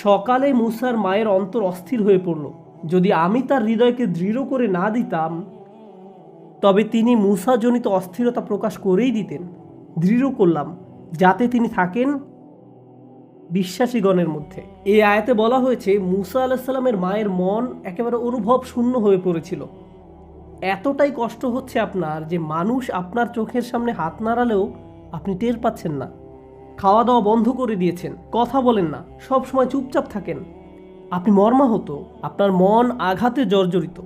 Speaker 1: সকালে মুসার মায়ের অন্তর অস্থির হয়ে পড়ল। যদি আমি তার হৃদয়কে দৃঢ় করে না দিতাম তবে তিনি মুসাজনিত অস্থিরতা প্রকাশ করেই দিতেন। দৃঢ় করলাম যাতে তিনি থাকেন বিশ্বাসীগণের মধ্যে। এই আয়াতে বলা হয়েছে মুসা আলাইহিস সালামের মায়ের মন একেবারে অনুভব শূন্য হয়ে পড়েছিল। এতটাই কষ্ট হচ্ছে আপনার যে মানুষ আপনার চোখের সামনে হাত নাড়ালেও আপনি টের পাচ্ছেন না। খাওয়া দাওয়া বন্ধ করে দিয়েছেন, কথা বলেন না, সব সময় চুপচাপ থাকেন। আপনি মর্মাহত, আপনার মন আঘাতে জর্জরিত।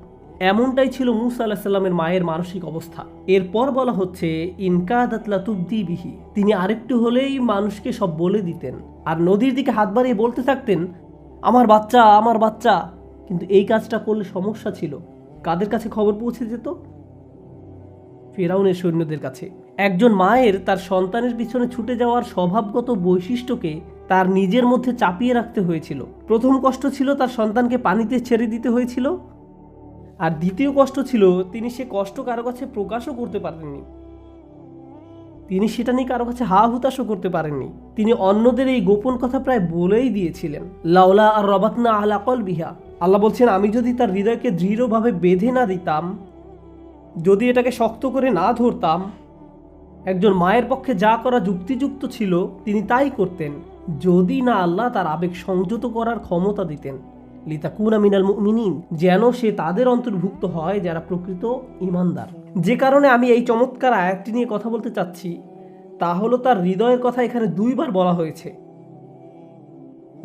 Speaker 1: এমনটাই ছিল মুসা আলাইহিস সালামের মায়ের মানসিক অবস্থা। এরপর বলা হচ্ছে ইনকাদাত লাতুবদি বিহি, তিনি আরেকটু হলেই মানুষকে সব বলে দিতেন আর নদীর দিকে হাত বাড়িয়ে বলতে থাকতেন, আমার বাচ্চা, আমার বাচ্চা। কিন্তু এই কাজটা করলে সমস্যা ছিল। কাদের কাছে খবর পৌঁছে যেত? ফিরাউনের সৈন্যদের কাছে। একজন মায়ের তার সন্তানের পিছনে ছুটে যাওয়ার স্বভাবগত বৈশিষ্ট্যকে তার নিজের মধ্যে চাপিয়ে রাখতে হয়েছিল। প্রথম কষ্ট ছিল তার সন্তানকে পানিতে ছেড়ে দিতে হয়েছিল, আর দ্বিতীয় কষ্ট ছিল তিনি সে কষ্ট কারো কাছে প্রকাশও করতে পারেননি। তিনি সেটা নিয়ে কারো কাছে হা হুতাশও করতে পারেননি। তিনি অন্যদের এই গোপন কথা প্রায় বলেই দিয়েছিলেন। লাউলা আর রাবাতনা আলা কলবিহা, আল্লাহ বলছেন আমি যদি তার হৃদয়কে দৃঢ়ভাবে বেঁধে না দিতাম, যদি এটাকে শক্ত করে না ধরতাম, একজন মায়ের পক্ষে যা করা যুক্তিযুক্ত ছিল তিনি তাই করতেন, যদি না আল্লাহ তার আবেগ সংযত করার ক্ষমতা দিতেন। লিতাকুনা মিনাল মুমিনিন, যেন সে তাদের অন্তর্ভুক্ত হয় যারা প্রকৃত ঈমানদার। যে কারণে আমি এই চমৎকার আয়াতটি নিয়ে কথা বলতে চাচ্ছি তা হলো তার হৃদয়ের কথা এখানে দুইবার বলা হয়েছে।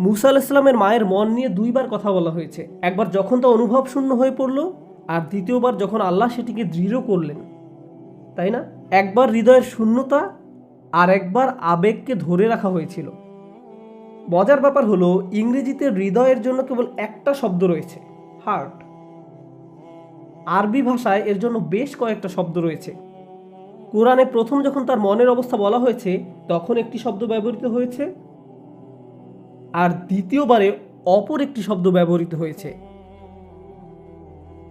Speaker 1: মুসা আলাইহিস সালামের মায়ের মন নিয়ে দুইবার কথা বলা হয়েছে। একবার যখন তা অনুভব শূন্য হয়ে পড়ল, আর দ্বিতীয়বার যখন আল্লাহ সেটিকে দৃঢ় করলেন, তাই না? একবার হৃদয়ের শূন্যতা আর একবার আবেগকে ধরে রাখা হয়েছিল। মজার ব্যাপার হলো ইংরেজিতে হৃদয়ের জন্য কেবল একটা শব্দ রয়েছে, হার্ট। আরবি ভাষায় এর জন্য বেশ কয়েকটা শব্দ রয়েছে। কোরআনে প্রথম যখন তার মনের অবস্থা বলা হয়েছে তখন একটি শব্দ ব্যবহৃত হয়েছে, আর দ্বিতীয়বারে অপর একটি শব্দ ব্যবহৃত হয়েছে।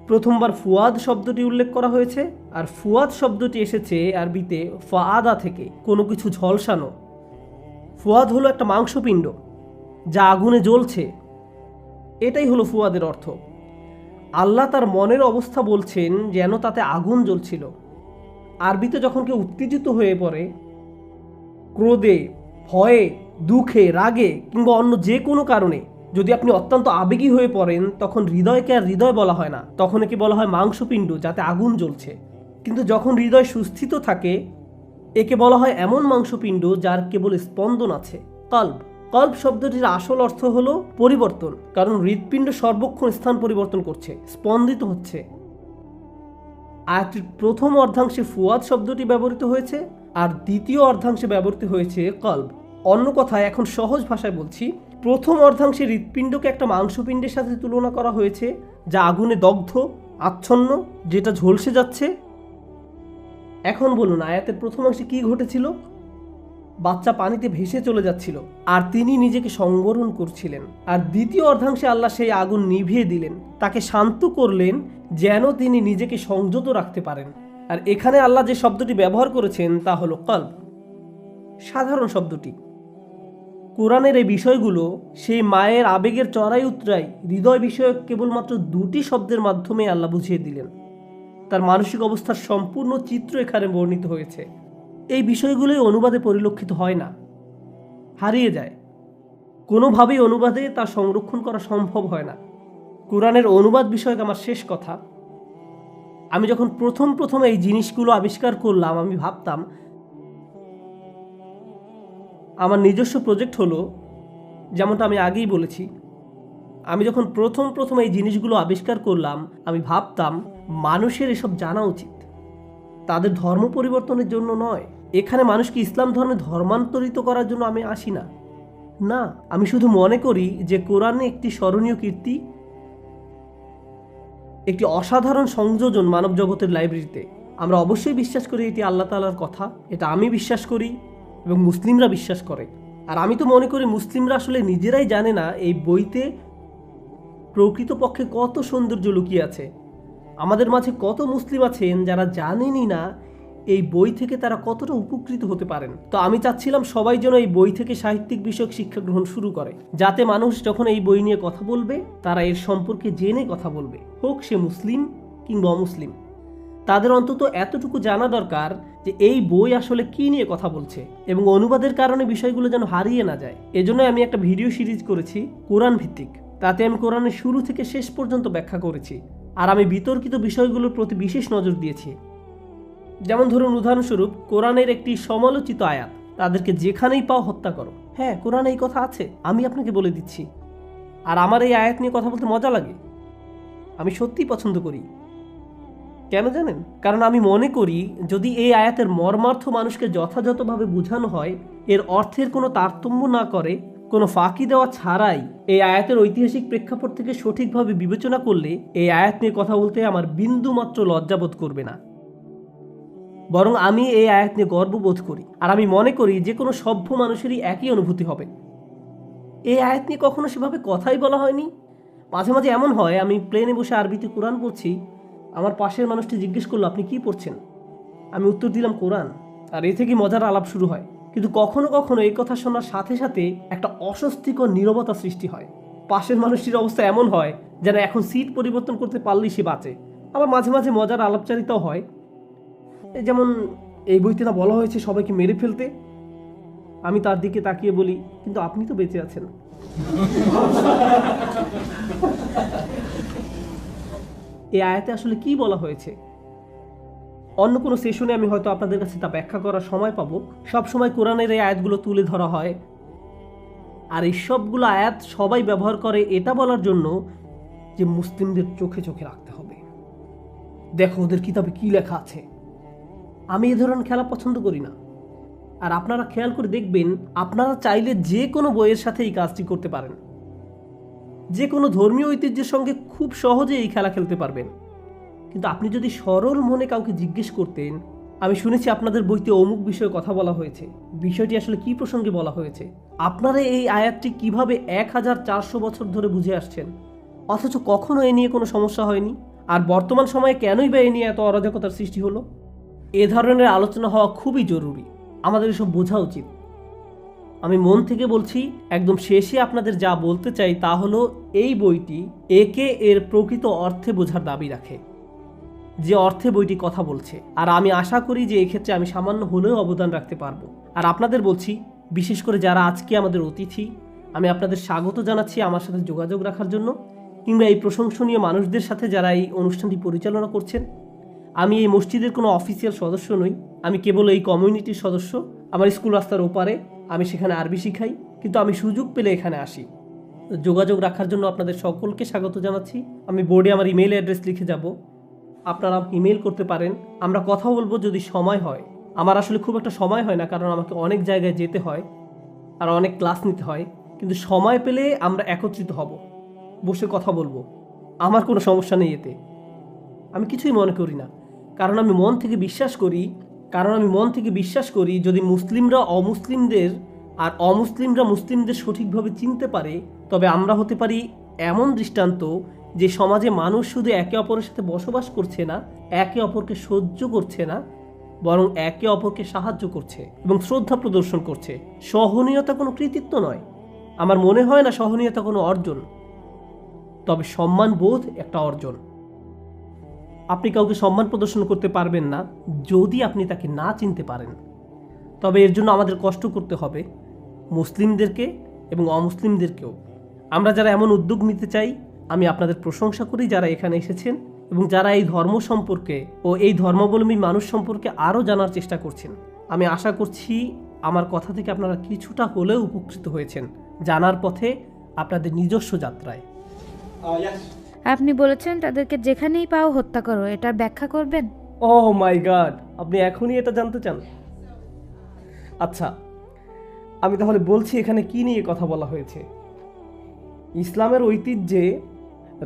Speaker 1: প্রথমবার ফুয়াদ শব্দটি উল্লেখ করা হয়েছে, আর ফুয়াদ শব্দটি এসেছে আরবিতে ফাআদা থেকে, কোনো কিছু ঝলসানো। ফুয়াদ হলো একটা মাংসপিণ্ড যা আগুনে জ্বলছে, এটাই হলো ফুয়াদের অর্থ। আল্লাহ তার মনের অবস্থা বলছেন যেন তাতে আগুন জ্বলছিল। আরবিতে যখন কেউ উত্তেজিত হয়ে পড়ে, ক্রোধে, ভয়ে, দুঃখে, রাগে কিংবা অন্য যে কোনো কারণে যদি আপনি অত্যন্ত আবেগী হয়ে পড়েন, তখন হৃদয়কে আর হৃদয় বলা হয় না, তখন একে বলা হয় মাংসপিণ্ড যাতে আগুন জ্বলছে। কিন্তু যখন হৃদয় সুস্থিত থাকে, একে বলা হয় এমন মাংসপিণ্ড যার কেবল স্পন্দন আছে, কল্ব। কল্ব শব্দটির আসল অর্থ হলো পরিবর্তন, কারণ হৃৎপিণ্ড সর্বক্ষণ স্থান পরিবর্তন করছে, স্পন্দিত হচ্ছে। আয়াতটির প্রথম অর্ধাংশে ফুয়াদ শব্দটি ব্যবহৃত হয়েছে, আর দ্বিতীয় অর্ধাংশে ব্যবহৃত হয়েছে কল্ব। অন্য কথায়, এখন সহজ ভাষায় বলছি, প্রথম অর্ধাংশে হৃৎপিণ্ডকে একটা মাংসপিণ্ডের সাথে তুলনা করা হয়েছে যা আগুনে দগ্ধ, আচ্ছন্ন, যেটা ঝলসে যাচ্ছে। এখন বলুন, আয়াতের প্রথম অংশে কি ঘটেছিল? বাচ্চা পানিতে ভেসে চলে যাচ্ছিল আর তিনি নিজেকে সংবরণ করছিলেন। আর দ্বিতীয় অর্ধাংশে আল্লাহ সেই আগুন নিভিয়ে দিলেন, তাকে শান্ত করলেন যেন তিনি নিজেকে সংযত রাখতে পারেন। আর এখানে আল্লাহ যে শব্দটি ব্যবহার করেছেন তা হলো কল্ব, সাধারণ শব্দটি। কোরআনের এই বিষয়গুলো সেই মায়ের আবেগের চড়াই উতরাই হৃদয় বিষয়ক কেবলমাত্র দুটি শব্দের মাধ্যমে আল্লাহ বুঝিয়ে দিলেন। তার মানসিক অবস্থার সম্পূর্ণ চিত্র এখানে বর্ণিত হয়েছে। এই বিষয়গুলোই অনুবাদে পরিলক্ষিত হয় না, হারিয়ে যায়। কোনোভাবেই অনুবাদে তা সংরক্ষণ করা সম্ভব হয় না। কোরআনের অনুবাদ বিষয়ক আমার শেষ কথা, আমি যখন প্রথম এই জিনিসগুলো আবিষ্কার করলাম, আমি ভাবতাম আমার নিজস্ব প্রজেক্ট হলো, যেমনটা আমি আগেই বলেছি, আমি যখন প্রথম এই জিনিসগুলো আবিষ্কার করলাম, আমি ভাবতাম মানুষের এসব জানা উচিত, তাদের ধর্ম পরিবর্তনের জন্য নয়। এখানে মানুষকে ইসলাম ধর্মে ধর্মান্তরিত করার জন্য আমি আসি না। না, আমি শুধু মনে করি যে কোরআনে একটি স্মরণীয় কীর্তি, একটি অসাধারণ সংযোজন মানব জগতের লাইব্রেরিতে। আমরা অবশ্যই বিশ্বাস করি এটি আল্লাহ তাআলার কথা, এটা আমি বিশ্বাস করি এবং মুসলিমরা বিশ্বাস করে। আর আমি তো মনে করি মুসলিমরা আসলে নিজেরাই জানে না এই বইতে প্রকৃতপক্ষে কত সৌন্দর্য লুকিয়ে আছে। আমাদের মাঝে কত মুসলিম আছেন যারা জানেনই না এই বই থেকে তারা কতটা উপকৃত হতে পারেন। তো আমি চাচ্ছিলাম সবাই যেন এই বই থেকে সাহিত্যিক বিষয়ক শিক্ষা গ্রহণ শুরু করে, যাতে মানুষ যখন এই বই নিয়ে কথা বলবে তারা এর সম্পর্কে জেনে কথা বলবে, হোক সে মুসলিম কিংবা অমুসলিম। তাদের অন্তত এতটুকু জানা দরকার যে এই বই আসলে কি নিয়ে কথা বলছে, এবং অনুবাদের কারণে বিষয়গুলো যেন হারিয়ে না যায়। এজন্য আমি একটা ভিডিও সিরিজ করেছি কোরআন ভিত্তিক। তাতে আমি কোরআনের শুরু থেকে শেষ পর্যন্ত ব্যাখ্যা করেছি, আর আমি বিতর্কিত বিষয়গুলোর প্রতি বিশেষ নজর দিয়েছি। যেমন ধরুন, উদাহরণস্বরূপ কোরআনের একটি সমালোচিত আয়াত, তাদেরকে যেখানেই পাও হত্যা করো। হ্যাঁ, কোরআনে এই কথা আছে, আমি আপনাকে বলে দিচ্ছি। আর আমার এই আয়াত নিয়ে কথা বলতে মজা লাগে, আমি সত্যিই পছন্দ করি। কেন জানেন? কারণ আমি মনে করি যদি এই আয়াতের মর্মার্থ মানুষকে যথাযথভাবে বোঝানো হয়, এর অর্থের কোনো তারতম্য না করে, কোনো ফাঁকি দেওয়া ছাড়াই এই আয়াতের ঐতিহাসিক প্রেক্ষাপট থেকে সঠিকভাবে বিবেচনা করলে এই আয়াত নিয়ে কথা বলতে আমার বিন্দুমাত্র লজ্জাবোধ করবে না, বরং আমি এই আয়াত নিয়ে গর্ববোধ করি। আর আমি মনে করি যে কোনো সভ্য মানুষেরই একই অনুভূতি হবে। এই আয়াত নিয়ে কখনো সেভাবে কথাই বলা হয়নি। মাঝে মাঝে এমন হয়, আমি প্লেনে বসে আরবিতে কোরআন পড়ছি, আমার পাশের মানুষটি জিজ্ঞেস করলো আপনি কি পড়ছেন, আমি উত্তর দিলাম কোরআন, আর এ থেকে মজার আলাপ শুরু হয়। কিন্তু কখনো কখনো এই কথা শোনার সাথে সাথে একটা অস্বস্তিকর নীরবতা সৃষ্টি হয়। পাশের মানুষটির অবস্থা এমন হয় যেন এখন সিট পরিবর্তন করতে পারলেই সে বাঁচে। আবার মাঝে মাঝে মজার আলাপচারিতাও হয়, যেমন এই বইতে না বলা হয়েছে সবাইকে মেরে ফেলতে। আমি তার দিকে তাকিয়ে বলি, কিন্তু আপনি তো বেঁচে আছেন। এই আয়াতে আসলে কি বলা হয়েছে? অন্য কোনো সেশনে আমি হয়তো আপনাদের কাছে তা ব্যাখ্যা করার সময় পাবো। সবসময় কোরআনের এই আয়াতগুলো তুলে ধরা হয়, আর এই সবগুলো আয়াত সবাই ব্যবহার করে এটা বলার জন্য যে মুসলিমদের চোখে চোখে রাখতে হবে, দেখো ওদের কিতাবে কি লেখা আছে। আমি এ ধরনের খেলা পছন্দ করি না। আর আপনারা খেয়াল করে দেখবেন, আপনারা চাইলে যে কোনো বইয়ের সাথে এই কাজটি করতে পারেন। যে কোনো ধর্মীয় ঐতিহ্যের সঙ্গে খুব সহজে এই খেলা খেলতে পারবেন। কিন্তু আপনি যদি সরল মনে কাউকে জিজ্ঞেস করতেন, আমি শুনেছি আপনাদের বইতে অমুক বিষয়ে কথা বলা হয়েছে, বিষয়টি আসলে কি প্রসঙ্গে বলা হয়েছে, আপনারা এই আয়াতটি কিভাবে 1400 বছর ধরে বুঝে আসছেন, অথচ কখনো এ নিয়ে কোনো সমস্যা হয়নি, আর বর্তমান সময়ে কেনই বা এ নিয়ে এত অরাজকতার সৃষ্টি হলো? এ ধরনের আলোচনা হওয়া খুবই জরুরি, আমাদের এসব বোঝা উচিত। আমি মন থেকে বলছি, একদম শেষে আপনাদের যা বলতে চাই তা হলো, এই বইটি একে এর প্রকৃত অর্থে বোঝার দাবি রাখে, যে অর্থে বইটি কথা বলছে। আর আমি আশা করি যে এক্ষেত্রে আমি সামান্য হলেও অবদান রাখতে পারবো। আর আপনাদের বলছি, বিশেষ করে যারা আজকে আমাদের অতিথি, আমি আপনাদের স্বাগত জানাচ্ছি আমার সাথে যোগাযোগ রাখার জন্য, কিংবা এই প্রশংসনীয় মানুষদের সাথে যারা এই অনুষ্ঠানটি পরিচালনা করছেন। আমি এই মসজিদের কোনো অফিসিয়াল সদস্য নই, আমি কেবল এই কমিউনিটির সদস্য। আমার স্কুল রাস্তার ওপারে, আমি সেখানে আরবি শিখাই, কিন্তু আমি সুযোগ পেলে এখানে আসি। যোগাযোগ রাখার জন্য আপনাদের সকলকে স্বাগত জানাচ্ছি। আমি বোর্ডে আমার ইমেল অ্যাড্রেস লিখে যাব, আপনারা ইমেল করতে পারেন, আমরা কথা বলবো যদি সময় হয়। আমার আসলে খুব একটা সময় হয় না, কারণ আমাকে অনেক জায়গায় যেতে হয় আর অনেক ক্লাস নিতে হয়, কিন্তু সময় পেলে আমরা একত্রিত হব, বসে কথা বলবো। আমার কোনো সমস্যা নেই এতে, আমি কিছুই মনে করি না। কারণ আমি মন থেকে বিশ্বাস করি যদি মুসলিমরা অমুসলিমদের আর অমুসলিমরা মুসলিমদের সঠিকভাবে চিনতে পারে, তবে আমরা হতে পারি এমন দৃষ্টান্ত যে সমাজে মানুষ শুধু একে অপরের সাথে বসবাস করছে না, একে অপরকে সহ্য করছে না, বরং একে অপরকে সাহায্য করছে এবং শ্রদ্ধা প্রদর্শন করছে। সহনীয়তা কোনো কৃতিত্ব নয়, আমার মনে হয় না সহনীয়তা কোনো অর্জন, তবে সম্মান বোধ একটা অর্জন। আপনি কাউকে সম্মান প্রদর্শন করতে পারবেন না যদি আপনি তাকে না চিনতে পারেন। তবে এর জন্য আমাদের কষ্ট করতে হবে, মুসলিমদেরকে এবং অমুসলিমদেরকেও। আমরা যারা এমন উদ্যোগ নিতে চাই, আমি আপনাদের প্রশংসা করি যারা এখানে এসেছেন এবং যারা এই ধর্ম সম্পর্কে ও এই ধর্মাবলম্বী মানুষ সম্পর্কে আরও জানার চেষ্টা করছেন। আমি আশা করছি আমার কথা থেকে আপনারা কিছুটা হলেও উপকৃত হয়েছেন জানার পথে আপনাদের নিজস্ব যাত্রায়।
Speaker 2: আপনি বলেছেন তাদেরকে যেখানেই পাও হত্যা করো, এটার ব্যাখ্যা করবেন?
Speaker 1: ওহ মাই গড, আপনি এখনই এটা জানতে চান? আচ্ছা, আমি তাহলে বলছি এখানে কি নিয়ে কথা বলা হয়েছে। ইসলামের ঐতিহ্যে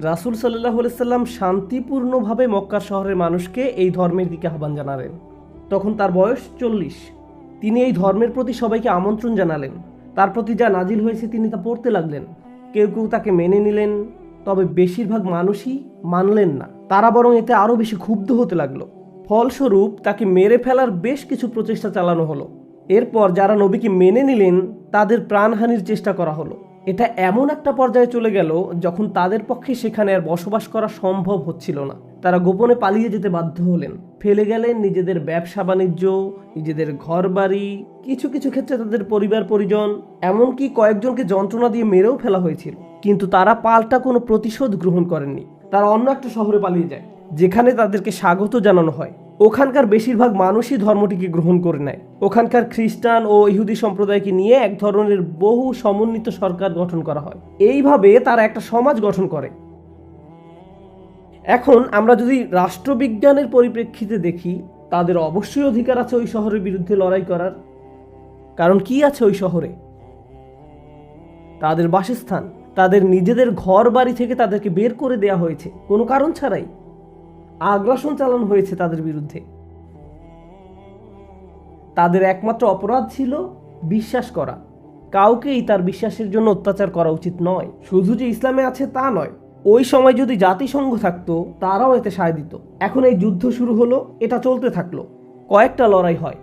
Speaker 1: রাসূল সাল্লাল্লাহু আলাইহি সাল্লাম শান্তিপূর্ণভাবে মক্কা শহরের মানুষকে এই ধর্মের দিকে আহ্বান জানালেন। তখন তার বয়স 40। তিনি এই ধর্মের প্রতি সবাইকে আমন্ত্রণ জানালেন। তার প্রতি যা নাজিল হয়েছে তিনি তা পড়তে লাগলেন। কেউ কেউ তাকে মেনে নিলেন, তবে বেশিরভাগ মানুষই মানলেন না। তারা বরং এতে আরও বেশি ক্ষুব্ধ হতে লাগলো। ফলস্বরূপ তাকে মেরে ফেলার বেশ কিছু প্রচেষ্টা চালানো হলো। এরপর যারা নবীকে মেনে নিলেন তাদের প্রাণহানির চেষ্টা করা হলো। এটা এমন একটা পর্যায়ে চলে গেল যখন তাদের পক্ষে সেখানে আর বসবাস করা সম্ভব হচ্ছিল না। তারা গোপনে পালিয়ে যেতে বাধ্য হলেন, ফেলে গেলেন নিজেদের ব্যবসা বাণিজ্য, নিজেদের ঘরবাড়ি, কিছু কিছু ক্ষেত্রে তাদের পরিবার পরিজন, এমনকি কয়েকজনকে যন্ত্রণা দিয়ে মেরেও ফেলা হয়েছিল। কিন্তু তারা পাল্টা কোনো প্রতিশোধ গ্রহণ করেননি। তারা অন্য একটা শহরে পালিয়ে যায়, যেখানে তাদেরকে স্বাগত জানানো হয়। ওখানকার বেশিরভাগ মানুষই ধর্মটিকে গ্রহণ করে নেয়। ওখানকার খ্রিস্টান ও ইহুদি সম্প্রদায়কে নিয়ে এক ধরনের বহু সমন্বিত সরকার গঠন করা হয়। এইভাবে তারা একটা সমাজ গঠন করে। এখন আমরা যদি রাষ্ট্রবিজ্ঞানের পরিপ্রেক্ষিতে দেখি, তাদের অবশ্যই অধিকার আছে ওই শহরের বিরুদ্ধে লড়াই করার। কারণ কি আছে ওই শহরে? তাদের বাসস্থান, তাদের নিজেদের ঘর বাড়ি থেকে তাদেরকে বের করে দেয়া হয়েছে কোনো কারণ ছাড়াই। আগ্রাসন চালানো হয়েছে তাদের বিরুদ্ধে। তাদের একমাত্র অপরাধ ছিল বিশ্বাস করা। কাউকেই তার বিশ্বাসের জন্য অত্যাচার করা উচিত নয়। শুধু যে ইসলামে আছে তা নয়, ওই সময় যদি জাতিসংঘ থাকতো তারাও এতে সায় দিত। এখন এই যুদ্ধ শুরু হলো, এটা চলতে থাকলো, কয়েকটা লড়াই হয়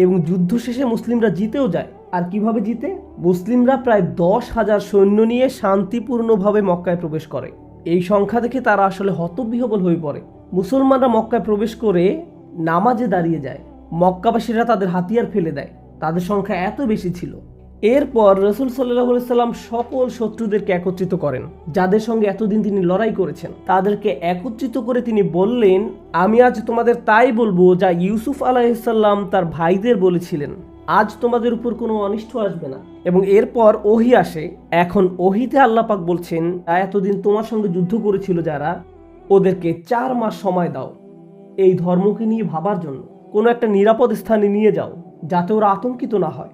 Speaker 1: এবং যুদ্ধ শেষে মুসলিমরা জিতেও যায়। আর কিভাবে জিতে? মুসলিমরা প্রায় 10,000 সৈন্য নিয়ে শান্তিপূর্ণভাবে মক্কায় প্রবেশ করে। এই সংখ্যা দেখে তারা আসলে হতবিহ্বল হয়ে পড়ে। মুসলমানরা মক্কায় প্রবেশ করে নামাজে দাঁড়িয়ে যায়। মক্কাবাসীরা তাদের হাতিয়ার ফেলে দেয়, তাদের সংখ্যা এত বেশি ছিল। এরপর রাসূল সাল্লাল্লাহু আলাইহি সাল্লাম সকল শত্রুদেরকে একত্রিত করেন, যাদের সঙ্গে এতদিন তিনি লড়াই করেছেন। তাদেরকে একত্রিত করে তিনি বললেন, আমি আজ তোমাদের তাই বলবো যা ইউসুফ আলাইহিস সালাম তার ভাইদের বলেছিলেন, আজ তোমাদের উপর কোনো অনিষ্ট আসবে না। এবং এরপর ওহী আসে। এখন ওহীতে আল্লাহ পাক বলছেন, এতদিন তোমার সঙ্গে যুদ্ধ করেছিল যারা, ওদেরকে 4 মাস সময় দাও এই ধর্মকে নিয়ে ভাবার জন্য। কোনো একটা নিরাপদ স্থানে নিয়ে যাও, যাতে ওরা আতঙ্কিত না হয়।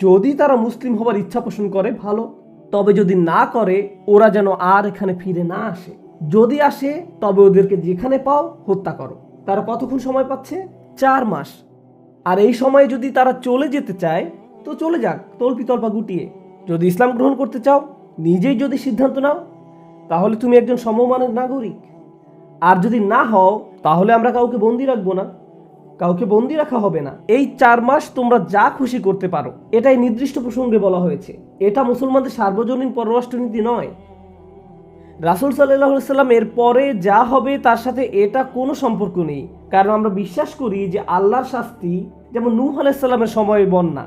Speaker 1: যদি তারা মুসলিম হবার ইচ্ছা পোষণ করে ভালো, তবে যদি না করে ওরা যেন আর এখানে ফিরে না আসে। যদি আসে তবে ওদেরকে যেখানে পাও হত্যা করো। তারা কতক্ষণ সময় পাচ্ছে? 4 মাস। আর এই সময়ে যদি তারা চলে যেতে চায় তো চলে যাক তল্পিতল্পা গুটিয়ে। যদি ইসলাম গ্রহণ করতে চাও, নিজেই যদি সিদ্ধান্ত নাও, তাহলে তুমি একজন সমমানের নাগরিক। আর যদি না হও, তাহলে আমরা কাউকে বন্দি রাখবো না, কাউকে বন্দি রাখা হবে না। এই 4 মাস তোমরা যা খুশি করতে পারো। এটাই নির্দিষ্ট প্রসঙ্গে বলা হয়েছে। এটা মুসলমানদের সার্বজনীন পররাষ্ট্রনীতি নয়। রাসূল সাল্লাল্লাহু আলাইহি সাল্লাম এর পরে যা হবে তার সাথে এটা কোনো সম্পর্ক নেই। কারণ আমরা বিশ্বাস করি যে আল্লাহর শাস্তি, যেমন নূহ আলাইহিস সালামের সময়ে বন্যা,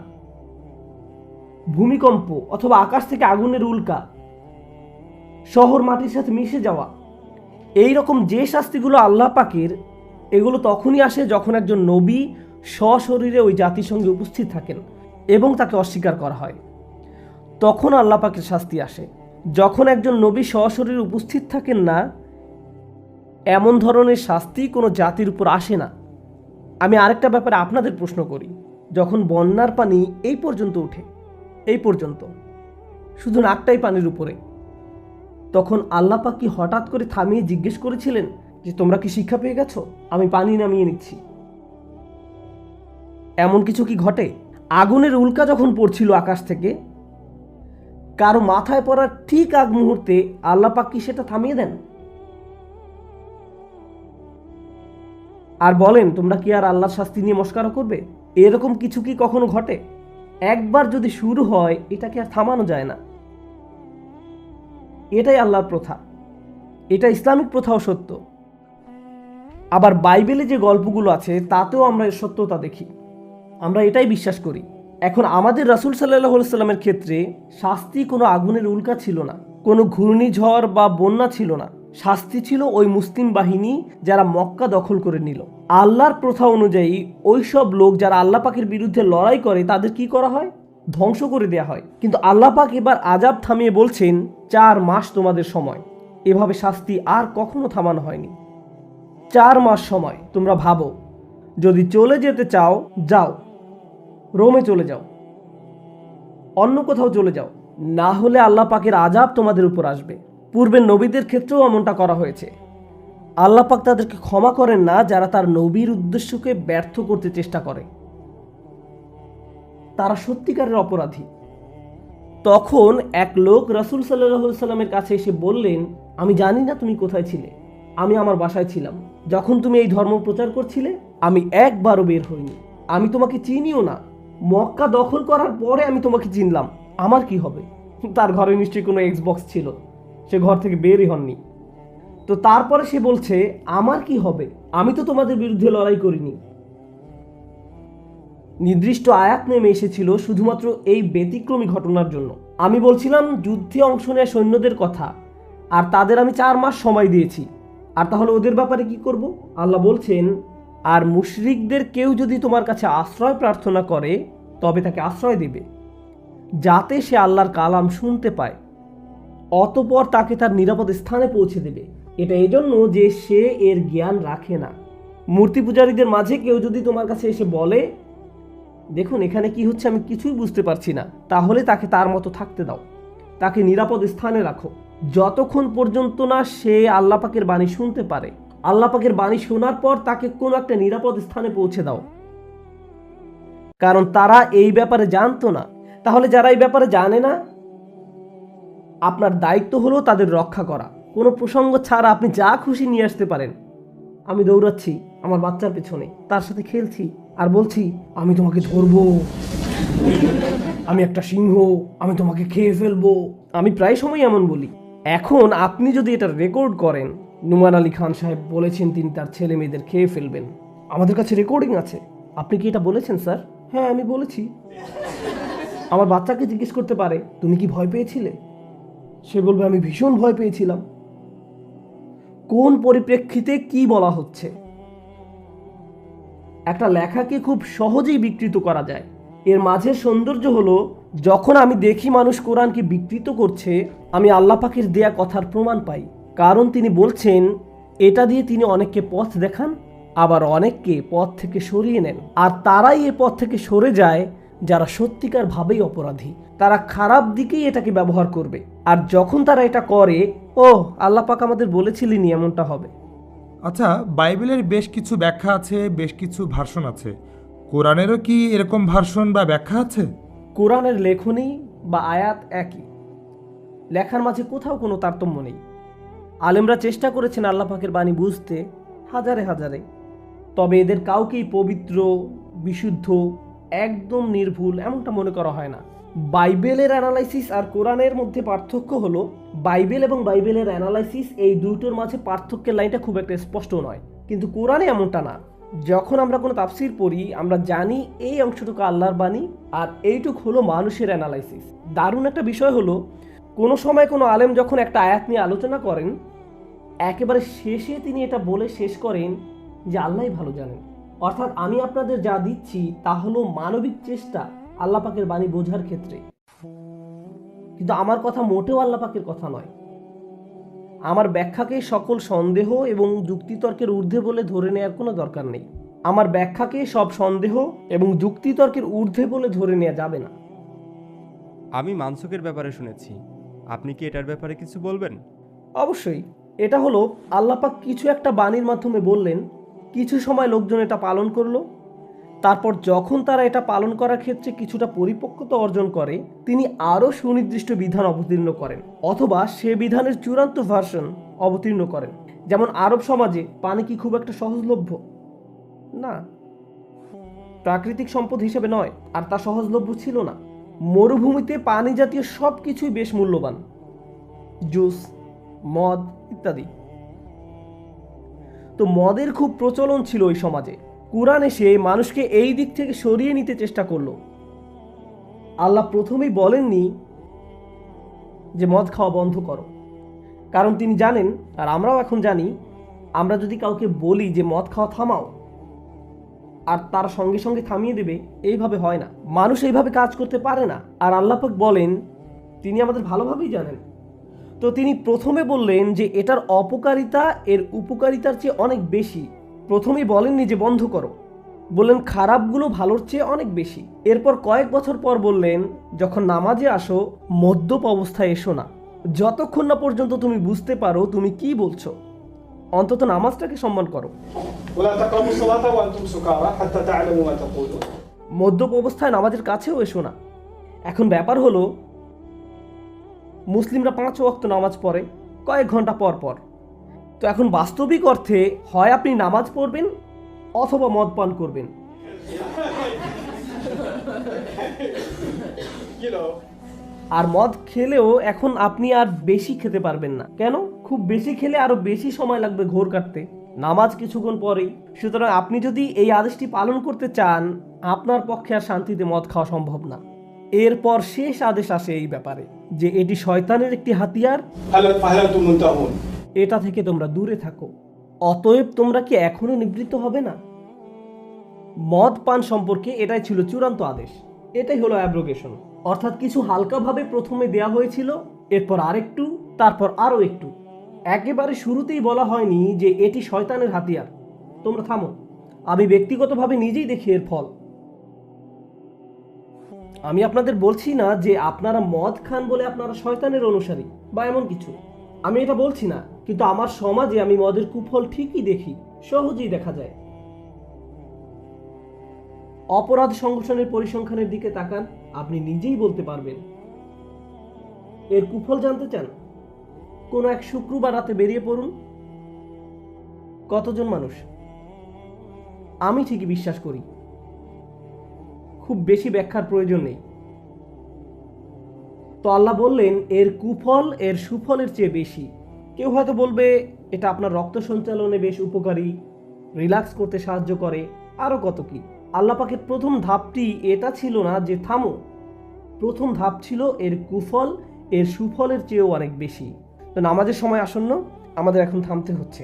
Speaker 1: ভূমিকম্প অথবা আকাশ থেকে আগুনের উল্কা, শহর মাটির সাথে মিশে যাওয়া, এই রকম যে শাস্তিগুলো আল্লাহ পাকের, এগুলো তখনই আসে যখন একজন নবী সশরীরে ওই জাতির সঙ্গে উপস্থিত থাকেন এবং তাকে অস্বীকার করা হয়। তখন আল্লাহ পাকের শাস্তি আসে। যখন একজন নবী সশরীরে উপস্থিত থাকেন না, এমন ধরনের শাস্তি কোনো জাতির উপর আসে না। আমি আরেকটা ব্যাপারে আপনাদের প্রশ্ন করি, যখন বন্যার পানি এই পর্যন্ত ওঠে, এই পর্যন্ত শুধু নাকটাই পানির উপরে, তখন আল্লাহ পাক কি হঠাৎ করে থামিয়ে জিজ্ঞেস করেছিলেন যে তোমরা কি শিক্ষা পেয়ে গেছো, আমি পানি নামিয়ে নিচ্ছি? এমন কিছু কি ঘটে? আগুনের উল্কা যখন পড়ছিল আকাশ থেকে, কারো মাথায় পড়ার ঠিক আগ মুহূর্তে আল্লাহ পাক কি সেটা থামিয়ে দেন? আর বলেন তোমরা কি আর আল্লাহর শাস্তি নিয়ে মস্করা করবে? এরকম কিছু কি কখনো ঘটে? একবার যদি শুরু হয় এটাকে আর থামানো যায় না। এটাই আল্লাহর প্রথা, এটা ইসলামিক প্রথাও সত্য। আবার বাইবেলে যে গল্পগুলো আছে তাতেও আমরা এর সত্যতা দেখি। আমরা এটাই বিশ্বাস করি। এখন আমাদের রাসূল সাল্লাল্লাহু আলাইহি সাল্লামের ক্ষেত্রে শাস্তি কোনো আগুনের উল্কা ছিল না, কোনো ঘূর্ণিঝড় বা বন্যা ছিল না। শাস্তি ছিল ওই মুসলিম বাহিনী যারা মক্কা দখল করে নিল। আল্লাহর প্রথা অনুযায়ী ওই সব লোক যারা আল্লাহ পাকের বিরুদ্ধে লড়াই করে তাদের কি করা হয়? ধ্বংস করে দেয়া হয়। কিন্তু আল্লাহ পাক এবার আযাব থামিয়ে বলছেন 4 মাস তোমাদের সময়। এভাবে শাস্তি আর কখনো থামানো হয়নি। 4 মাস সময়। তোমরা ভাবো, যদি চলে যেতে চাও যাও, রোমে চলে যাও, অন্য কোথাও চলে যাও, না হলে আল্লাহ পাকের আযাব তোমাদের উপর আসবে। পূর্বের নবীদের ক্ষেত্রেও এমনটা করা হয়েছে। আল্লাহ পাক তাদেরকে ক্ষমা করেন না যারা তার নবীর উদ্দেশ্যকে ব্যর্থ করতে চেষ্টা করে। তারা সত্যিকারের অপরাধী। তখন এক লোক রাসূল সাল্লাল্লাহু আলাইহি সাল্লামের কাছে এসে বললেন, আমি জানি না তুমি কোথায় ছিলে, আমি আমার বাসায় ছিলাম যখন তুমি এই ধর্ম প্রচার করছিলে। আমি একবারও বের হইনি, আমি তোমাকে চিনিও না। মক্কা দখল করার পরে আমি তোমাকে চিনলাম, আমার কি হবে? তার ঘরে নিশ্চয়ই কোনো এক্সবক্স ছিল, সে ঘর থেকে বেরই হননি। তো তারপরে সে বলছে আমার কি হবে, আমি তো তোমাদের বিরুদ্ধে লড়াই করিনি। নির্দিষ্ট আয়াত নেমে এসেছিল শুধুমাত্র এই ব্যতিক্রমী ঘটনার জন্য। আমি বলছিলাম যুদ্ধে অংশ নেওয়া সৈন্যদের কথা, আর তাদের আমি 4 মাস সময় দিয়েছি। আর তাহলে ওদের ব্যাপারে কি করব? আল্লাহ বলছেন, আর মুশরিকদের কেউ যদি তোমার কাছে আশ্রয় প্রার্থনা করে তবে তাকে আশ্রয় দিবে, যাতে সে আল্লাহর কালাম শুনতে পায়, অতঃপর তাকে তার নিরাপদ স্থানে পৌঁছে দেবে। এটা এজন্য যে সে এর জ্ঞান রাখে না। মূর্তি পূজারীদের মাঝে কেউ যদি তোমার কাছে এসে বলে, দেখুন এখানে কি হচ্ছে আমি কিছুই বুঝতে পারছি না, তাহলে তাকে তার মতো থাকতে দাও, তাকে নিরাপদ স্থানে রাখো, যতক্ষণ পর্যন্ত না সে আল্লাহ পাকের বাণী শুনতে পারে। আল্লাহ পাকের বাণী শোনার পর তাকে কোনো একটা নিরাপদ স্থানে পৌঁছে দাও। কারণ তারা এই ব্যাপারে জানতো না। তাহলে যারা এই ব্যাপারে জানে না, আপনার দায়িত্ব হলো তাদের রক্ষা করা। কোনো প্রসঙ্গ ছাড়া আপনি যা খুশি নিয়ে আসতে পারেন। আমি দৌড়াচ্ছি আমার বাচ্চার পেছনে, তার সাথে খেলছি আর বলছি আমি তোমাকে ধরবো, আমি একটা সিংহ, আমি তোমাকে খেয়ে ফেলবো। আমি প্রায় সময় এমন বলি। এখন আপনি যদি এটা রেকর্ড করেন, নুমান আলী খান সাহেব বলেছেন তিনি তার ছেলে মেয়েদের খেয়ে ফেলবেন, আমাদের কাছে রেকর্ডিং আছে। আপনি কি এটা বলেছেন স্যার? হ্যাঁ আমি বলেছি। আমার বাচ্চাকে জিজ্ঞেস করতে পারে তুমি কি ভয় পেয়েছিলে, সে বলবে আমি ভীষণ ভয় পেয়েছিলাম। কোন পরিপ্রেক্ষিতে কি বলা হচ্ছে? একটা লেখাকে খুব সহজেই বিকৃত করা যায়। এর মাঝে সৌন্দর্য হলো যখন আমি দেখি মানুষ কোরআনকে বিকৃত করছে, আমি আল্লাহ পাকের দেয়া কথার প্রমাণ পাই। কারণ তিনি বলছেন এটা দিয়ে তিনি অনেককে পথ দেখান, আবার অনেককে পথ থেকে সরিয়ে নেন। আর তারাই এ পথ থেকে সরে যায় যারা সত্যিকার ভাবেই অপরাধী। তারা খারাপ দিকেই এটাকে ব্যবহার করবে। আর যখন তারা এটা করে, ও আল্লাহ পাক আমাদের বলেছিলেনই এমনটা হবে।
Speaker 3: আচ্ছা, বাইবেলের বেশ কিছু ব্যাখ্যা আছে, বেশ কিছু ভার্সন আছে। কোরআনেরও কি এরকম ভার্সন বা ব্যাখ্যা আছে?
Speaker 1: কোরআনের লেখনী বা আয়াত একই, লেখার মাঝে কোথাও কোনো তারতম্য নেই। আলেমরা চেষ্টা করেছেন আল্লাহ পাকের বাণী বুঝতে, হাজারে হাজারে। তবে এদের কাউকেই পবিত্র, বিশুদ্ধ, একদম নির্ভুল এমনটা মনে করা হয় না। বাইবেলের অ্যানালাইসিস আর কোরআনের মধ্যে পার্থক্য হলো, বাইবেল এবং বাইবেলের অ্যানালাইসিস এই দুটোর মাঝে পার্থক্যের লাইনটা খুব একটা স্পষ্ট নয়, কিন্তু কোরআনে এমনটা না। যখন আমরা কোনো তাফসির পড়ি আমরা জানি এই অংশটুকু আল্লাহর বাণী আর এইটুক হলো মানুষের অ্যানালাইসিস। দারুণ একটা বিষয় হলো, কোনো সময় কোনো আলেম যখন একটা আয়াত নিয়ে আলোচনা করেন, একেবারে শেষে তিনি এটা বলে শেষ করেন যে আল্লাহই ভালো জানেন। অর্থাৎ আমি আপনাদের যা দিচ্ছি তা হলো মানবিক চেষ্টা আল্লাহ পাকের বাণী বোঝার ক্ষেত্রে, কিন্তু আমার কথা মোটেও আল্লাহ পাকের কথা নয়। আমার ব্যাখ্যাকে সকল সন্দেহ এবং যুক্তিতর্কের ঊর্ধ্বে বলে ধরে নেওয়ার কোনো দরকার নেই। আমার ব্যাখ্যাকে সব সন্দেহ এবং যুক্তিতর্কের ঊর্ধ্বে বলে ধরে নেওয়া যাবে না।
Speaker 4: আমি মানসুকের ব্যাপারে শুনেছি, আপনি কি এটার ব্যাপারে কিছু বলবেন?
Speaker 1: অবশ্যই। এটা হলো আল্লাহ পাক কিছু একটা বাণীর মাধ্যমে বললেন, কিছু সময় লোকজন এটা পালন করলো, তারপর যখন তারা এটা পালন করার ক্ষেত্রে কিছুটা পরিপক্কতা অর্জন করে, তিনি আরও সুনির্দিষ্ট বিধান অবতীর্ণ করেন, অথবা সে বিধানের চূড়ান্ত ভার্সন অবতীর্ণ করেন। যেমন আরব সমাজে পানি কি খুব একটা সহজলভ্য? না, প্রাকৃতিক সম্পদ হিসেবে নয়, আর তা সহজলভ্য ছিল না। মরুভূমিতে পানি জাতীয় সব কিছুই বেশ মূল্যবান, জুস, মদ ইত্যাদি। তো মদের খুব প্রচলন ছিল ওই সমাজে। কুরআন এসে মানুষকে এই দিক থেকে সরিয়ে নিতে চেষ্টা করলো। আল্লাহ প্রথমেই বলেননি যে মদ খাওয়া বন্ধ করো, কারণ তিনি জানেন, আর আমরাও এখন জানি, আমরা যদি কাউকে বলি যে মদ খাওয়া থামাও আর তার সঙ্গে সঙ্গে থামিয়ে দেবে, এইভাবে হয় না। মানুষ এইভাবে কাজ করতে পারে না। আর আল্লাহ পাক বলেন তিনি আমাদের ভালোভাবেই জানেন। তো তিনি প্রথমে বললেন যে এটার অপকারিতা এর উপকারিতার চেয়ে অনেক বেশি। প্রথমেই বলেননি যে বন্ধ করো, বললেন খারাপগুলো ভালোর চেয়ে অনেক বেশি। এরপর কয়েক বছর পর বললেন যখন নামাজে আসো মদ্যপ অবস্থায় এসো না, যতক্ষণ না পর্যন্ত তুমি বুঝতে পারো তুমি কি বলছো, অন্তত নামাজটাকে সম্মান করো। মদ্যপ অবস্থায় নামাজের কাছেও এসো না। এখন ব্যাপার হলো, মুসলিমরা 5 ওয়াক্ত নামাজ পড়ে কয়েক ঘন্টা পর পর, তো এখন বাস্তবিক অর্থে হয় আপনি নামাজ পড়বেন অথবা মদ পান করবেন। আর মদ খেলেও এখন আপনি আর বেশি খেতে পারবেন না। কেন? খুব বেশি খেলে আরো বেশি সময় লাগবে ঘোর কাটতে, নামাজ কিছুক্ষণ পরেই। সুতরাং আপনি যদি এই আদেশটি পালন করতে চান, আপনার পক্ষে আর শান্তিতে মদ খাওয়া সম্ভব না। এরপর শেষ আদেশ আসে এই ব্যাপারে যে এটি শয়তানের একটি হাতিয়ার, এটা থেকে তোমরা দূরে থাকো। অতএব তোমরা কি এখনো নিবৃত্ত হবে না? মদ পান সম্পর্কে এটাই ছিল চূড়ান্ত আদেশ। এটাই হলো অ্যাব্রোগেশন, অর্থাৎ কিছু হালকাভাবে প্রথমে দেয়া হয়েছিল, এরপর আরেকটু, তারপর আরো একটু। একেবারে শুরুতেই বলা হয়নি যে এটি শয়তানের হাতিয়ার, তোমরা থামো, আমি ব্যক্তিগতভাবে নিজেই দেখি এর ফল। আমি আপনাদের বলছি না যে আপনারা মদ খান বলে আপনারা শয়তানের অনুসারী বা এমন কিছু, আমি এটা বলছি না। কিন্তু আমার সমাজে আমি মদের কুফল ঠিকই দেখি, সহজেই দেখা যায়। অপরাধ সংগঠনের পরিসংখ্যানের দিকে তাকান, আপনি নিজেই বলতে পারবেন। এর কুফল জানতে চান? কোনো এক শুক্রবার রাতে বেরিয়ে পড়ুন, কতজন মানুষ? আমি ঠিকই বিশ্বাস করি, খুব বেশি ব্যাখ্যার প্রয়োজন নেই। তো আল্লাহ বললেন এর কুফল এর সুফলের চেয়ে বেশি। কেউ হয়তো বলবে এটা আপনার রক্ত সঞ্চালনে বেশ উপকারী, রিল্যাক্স করতে সাহায্য করে, আরো কত কি। আল্লাহ পাকের প্রথম ধাপটি এটা ছিল না যে থামো, প্রথম ধাপ ছিল এর কুফল এর সুফলের চেয়েও অনেক বেশি। তো নামাজের সময় আসন্ন, আমাদের এখন থামতে হচ্ছে।